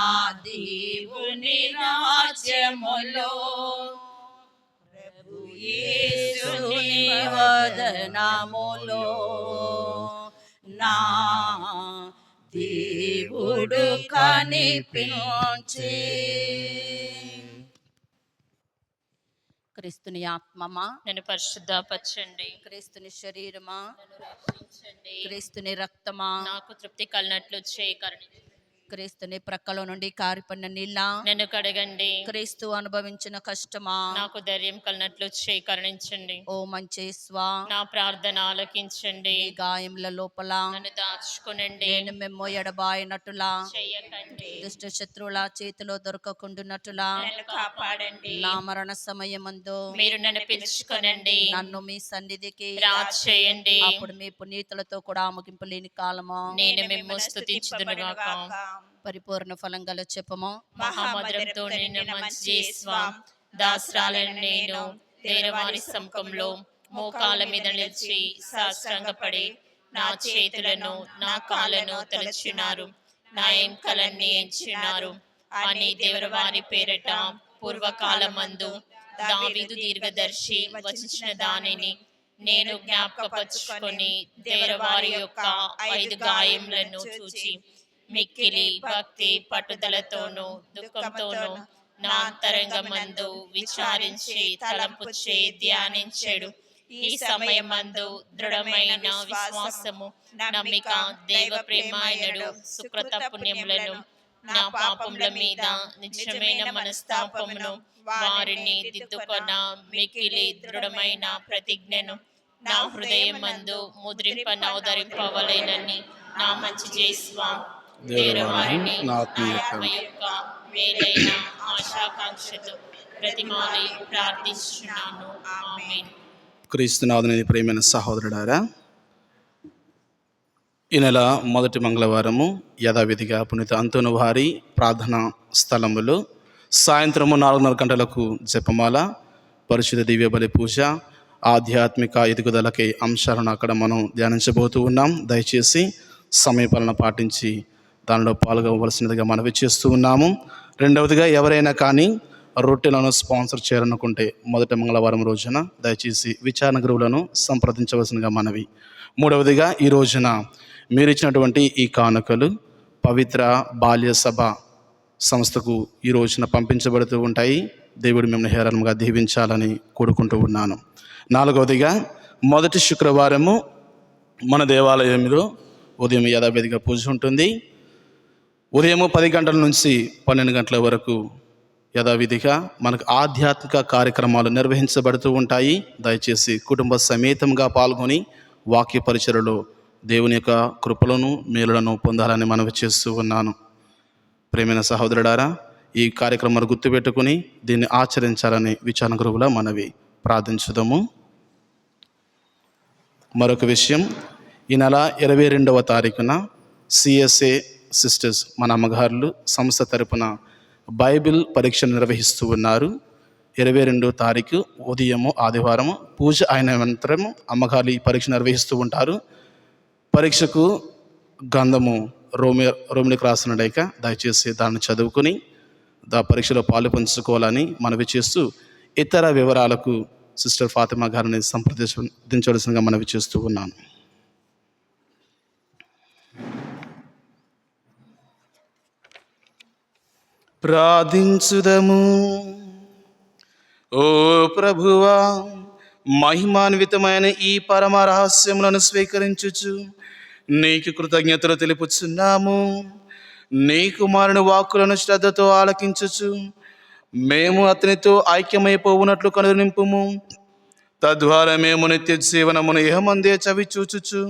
దేవుని రాజ్యములో ప్రభు యేసుని వదనములో నా దేవుడు కనిపించే క్రీస్తుని ఆత్మమా నన్ను పరిశుద్ధపరచండి, క్రీస్తుని శరీరమా నన్ను రక్షించండి, క్రీస్తుని రక్తమా నాకు తృప్తి కలిగినట్లు చేయకరణి, క్రీస్తుని ప్రక్కలో నుండి కారిపడిన నీళ్ళ నన్ను కడగండి, క్రీస్తు అనుభవించిన కష్టమా నాకు ధైర్యం కలిగినట్లు చేయకరణించండి, ఓ మంచేస్వా నా ప్రార్థన ఆలకించండి, ఈ గాయముల లోపల నన్ను దాచుకునండి, నేను మేము ఎడబాయినట్టులా చెయ్యకండి, దుష్ట శత్రువుల చేతిలో దొరకకుండునట్టులా నన్ను కాపాడండి, నా మరణ సమయమందు మీరు నన్ను పిలుచుకొనండి, నన్ను మీ సన్నిధికి రాజ్ చేయండి, అప్పుడు మీ పునీతులతో కూడా ముగింపు లేని కాలము నేను మిమ్ము స్తుతించుదునుగాక. పరిపూర్ణ ఫలం గల చెప్పము మహామధురంతో నిన్న మంచి చేస్వా దాసరాలను నేను దేరవాణి సముఖంలో మోకాల మీద నిలిచి సాష్టాంగపడి నా చేతులను నా కాళ్ళను తలచున్నారు, నా ఎంకలన్నీ ఎంచున్నారు అని దేవరవారి పేరట పూర్వకాలమందు దావీదు దీర్ఘదర్శి వచించిన దానిని నేను జ్ఞాపకపరుచుకొని దేవరవారి యొక్క 5 గాయములను చూచి మిక్కిలి భక్తి పట్టుదలతోనూ దుఃఖంతోనూ నా అంతరంగమందు విచారించి తలంపుచే ధ్యానించెడు. ఈ సమయమందు దృఢమైన విశ్వాసము నమ్మిక దైవ ప్రేమాయనుడు సుకృత పుణ్యములను నా పాపముల మీద నిజమైన మనస్తాపమును వారిని దిద్దుకొన మిక్కిలి దృఢమైన ప్రతిజ్ఞను నా హృదయమందు ముద్రింపనవదరింపవలెనని నా మంచి చేస్వా దేవవారిని నా ఆత్మ యొక్క మేలైన ఆశాకాంక్షతో ప్రతిమాలి ప్రార్థిస్తున్నాను. ఆమేన్. క్రీస్తునాథుని ప్రియమైన సహోదరుడారా, ఈ నెల మొదటి మంగళవారము యథావిధిగా పునీత అంతోను వారి ప్రార్థనా స్థలములో సాయంత్రము 4:30 గంటలకు జపమాల, పరిశుద్ధ దివ్య బలి పూజ, ఆధ్యాత్మిక ఎదుగుదలకి అంశాలను అక్కడ మనం ధ్యానించబోతూ ఉన్నాం. దయచేసి సమయపాలన పాటించి దానిలో పాల్గొవలసినదిగా మనవి చేస్తూ ఉన్నాము. రెండవదిగా, ఎవరైనా కానీ రొట్టెలను స్పాన్సర్ చేయాలనుకుంటే మొదటి మంగళవారం రోజున దయచేసి విచారణ గురువులను సంప్రదించవలసినగా మనవి. మూడవదిగా, ఈ రోజున మీరు ఇచ్చినటువంటి ఈ కానుకలు పవిత్ర బాల్య సభ సంస్థకు ఈ రోజున పంపించబడుతూ ఉంటాయి. దేవుడు మిమ్మల్ని హేరాళంగా దీవించాలని కోరుకుంటూ ఉన్నాను. నాలుగవదిగా, మొదటి శుక్రవారము మన దేవాలయంలో ఉదయం యథావిధిగా పూజ ఉంటుంది. ఉదయం 10 గంటల నుంచి 12 గంటల వరకు యథావిధిగా మనకు ఆధ్యాత్మిక కార్యక్రమాలు నిర్వహించబడుతూ ఉంటాయి. దయచేసి కుటుంబ సమేతంగా పాల్గొని వాక్య పరిచయలో దేవుని యొక్క కృపలను మేలులను పొందాలని మనవి చేస్తూ ఉన్నాను. ప్రియమైన సహోదరుడారా, ఈ కార్యక్రమాన్ని గుర్తుపెట్టుకుని దీన్ని ఆచరించాలని విచారణ గురువుల మనవి. ప్రార్థించుదాము. మరొక విషయం, ఈ నెల 22వ తారీఖున CSA సిస్టర్స్ మన అమ్మగారులు సంస్థ తరపున బైబిల్ పరీక్ష నిర్వహిస్తూ ఉన్నారు. 22వ తారీఖు ఉదయము ఆదివారం పూజ అయిన అనంతరం అమ్మగారు ఈ పరీక్ష నిర్వహిస్తూ ఉంటారు. పరీక్షకు గ్రంథము రోమిలకు రాసిన లేఖ, దయచేసి దాన్ని చదువుకుని పరీక్షలో పాలు పంచుకోవాలని మనవి చేస్తూ ఇతర వివరాలకు సిస్టర్ ఫాతిమా గారిని సంప్రదించవలసిందిగా మనవి చేస్తూ ఉన్నాను. ప్రార్థించుదము. ఓ ప్రభువా, మహిమాన్వితమైన ఈ పరమ రహస్యములను స్వీకరించుచు నీకు కృతజ్ఞతలు తెలుపుచున్నాము. నీ కుమారుని వాక్కులను శ్రద్ధతో ఆలకించుచు మేము అతనితో ఐక్యమైపోవునట్లు కనునింపుము. తద్వారా మేము నిత్య జీవనమును ఇహమందే చవి చూచుచు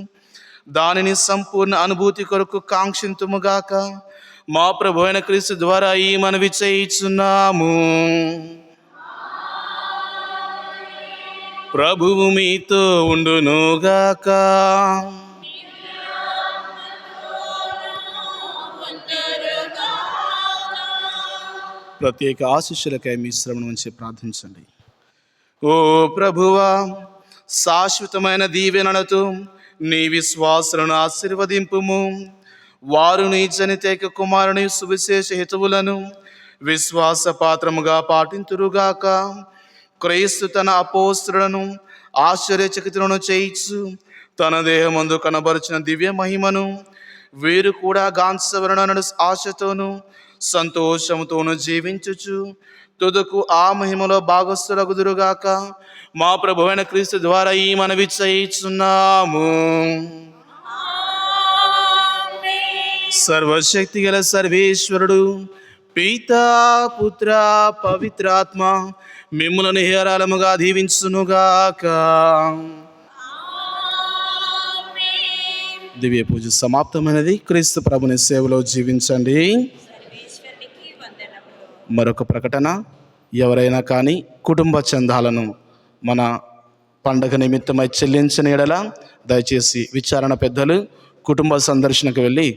దానిని సంపూర్ణ అనుభూతి కొరకు కాంక్షింతుముగాక. మా ప్రభు అయిన క్రీస్తు ద్వారా ఈ మనవి చేయుచున్నాము. ప్రభువు మీతో ఉండునుగాక. ప్రత్యేక ఆశీస్సులకై మీ శ్రమను ఉంచి ప్రార్థించండి. ఓ ప్రభువా, శాశ్వతమైన దీవెనలతో నీ విశ్వాసులను ఆశీర్వదింపుము. వారు నీ జనితేక కుమారుని సువిశేష హితవులను విశ్వాసపాత్రముగా పాటింతురుగాక. క్రీస్తు తన అపోస్తులను ఆశ్చర్యచకితులను చేయించు తన దేహమందు కనబరిచిన దివ్య మహిమను వీరు కూడా గాంచవలనను ఆశతోను సంతోషముతోను జీవించుచు తుదకు ఆ మహిమలో భాగస్థులగుదురుగాక. మా ప్రభువైన క్రీస్తు ద్వారా ఈ మనవి చేయుచున్నాము. సర్వశక్తి గల సర్వేశ్వరుడు పితా పుత్ర పవిత్రాత్మ మిమ్ములను హేరాళముగా దీవించునుగాక. దివ్య పూజ సమాప్తమైనది. క్రీస్తు ప్రభుని సేవలో జీవించండి. మరొక ప్రకటన, ఎవరైనా కానీ కుటుంబ చందాలను మన పండగ నిమిత్తమై చెల్లించిన ఎడల దయచేసి విచారణ పెద్దలు కుటుంబ సందర్శనకు వెళ్ళి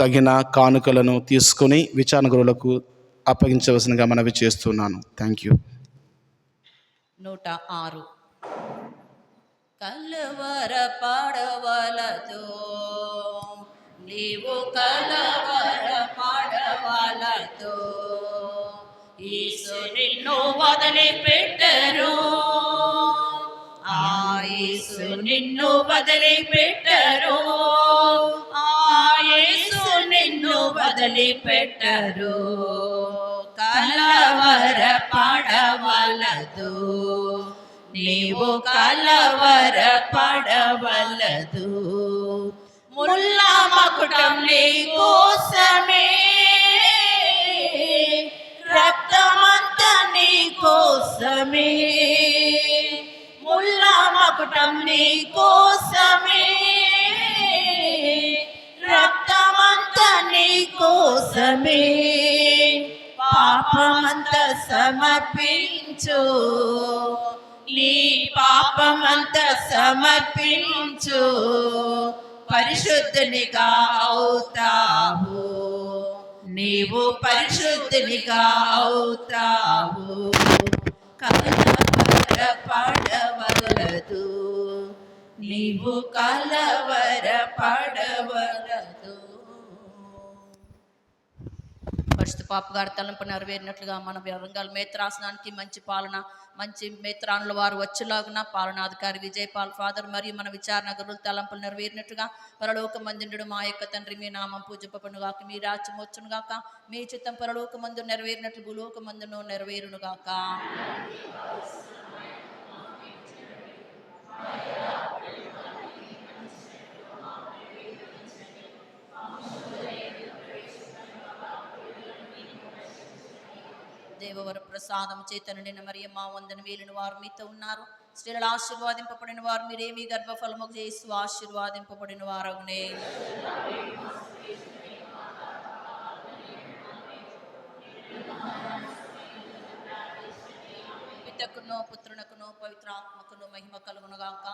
తగిన కానుకలను తీసుకొని విచారణ గురువులకు అప్పగించవలసినగా మనవి చేస్తున్నాను. Thank you. 106 కలవర పడవలతో నీవు కలవర పడవలతో యేసు నిన్ను వదిలిపెట్టరు. ఆ యేసు నిన్ను వదిలిపెట్టరు. ఆ యేసు నిన్ను వదిలిపెట్టరు. కలవర పడవలదు నీవు కలవర పడవలదు. ముల్ల మకుటం నీ కోసమే, రక్తమంతా నీ కోసమే. ముల్ల మకుటం నీ కోసమే, రక్తమంతా నీ కోసమే, పాపమంతా సమర్పించు, నీ పాపమంతా సమర్పించు, పరిశుద్ధునిగా అవుతావు, నీవు పరిశుద్ధునిగా అవుతావు. కలవరపడవలదు, నీవు కలవరపడవలదు. పరిశుద్ధ పాప గారి తలంపు నెరవేరినట్లుగా మన రంగాల మేత్రాసనానికి మంచి పాలన, మంచి మేత్రానుల వారు వచ్చేలాగున పాలనాధికారి విజయపాల్ ఫాదర్ మరియు మన విచారణ గురువుల తలంపులు నెరవేరినట్లుగా పరలోక మందుండు మా యొక్క తండ్రి మీ నామం పూజింపబడునుగాక, మీ రాజ్యం వచ్చునుగాక, మీ చిత్తం పరలోక మందు నెరవేరినట్లు భూలోక మందును నెరవేరునుగాక. దేవవర ప్రసాదం చేత నిండిన మరియమ్మ వందన వేలిన వారు మీతో ఉన్నారు. స్త్రీలలో ఆశీర్వాదింపబడిన వారు మీరేమి గర్భఫలము చేసి ఆశీర్వాదింపబడిన వారగునే. పితకును పుత్రునకును పవిత్రాత్మకును మహిమ కలుగునుగాక.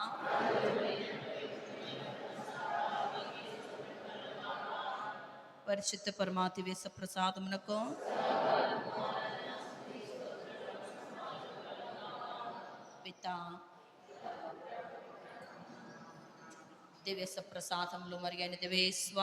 పరిశుద్ధ పరమాతి వేస ప్రసాదమునకు పిత దివ్య ప్రసాదములు మరి అయిన దివేశ్వ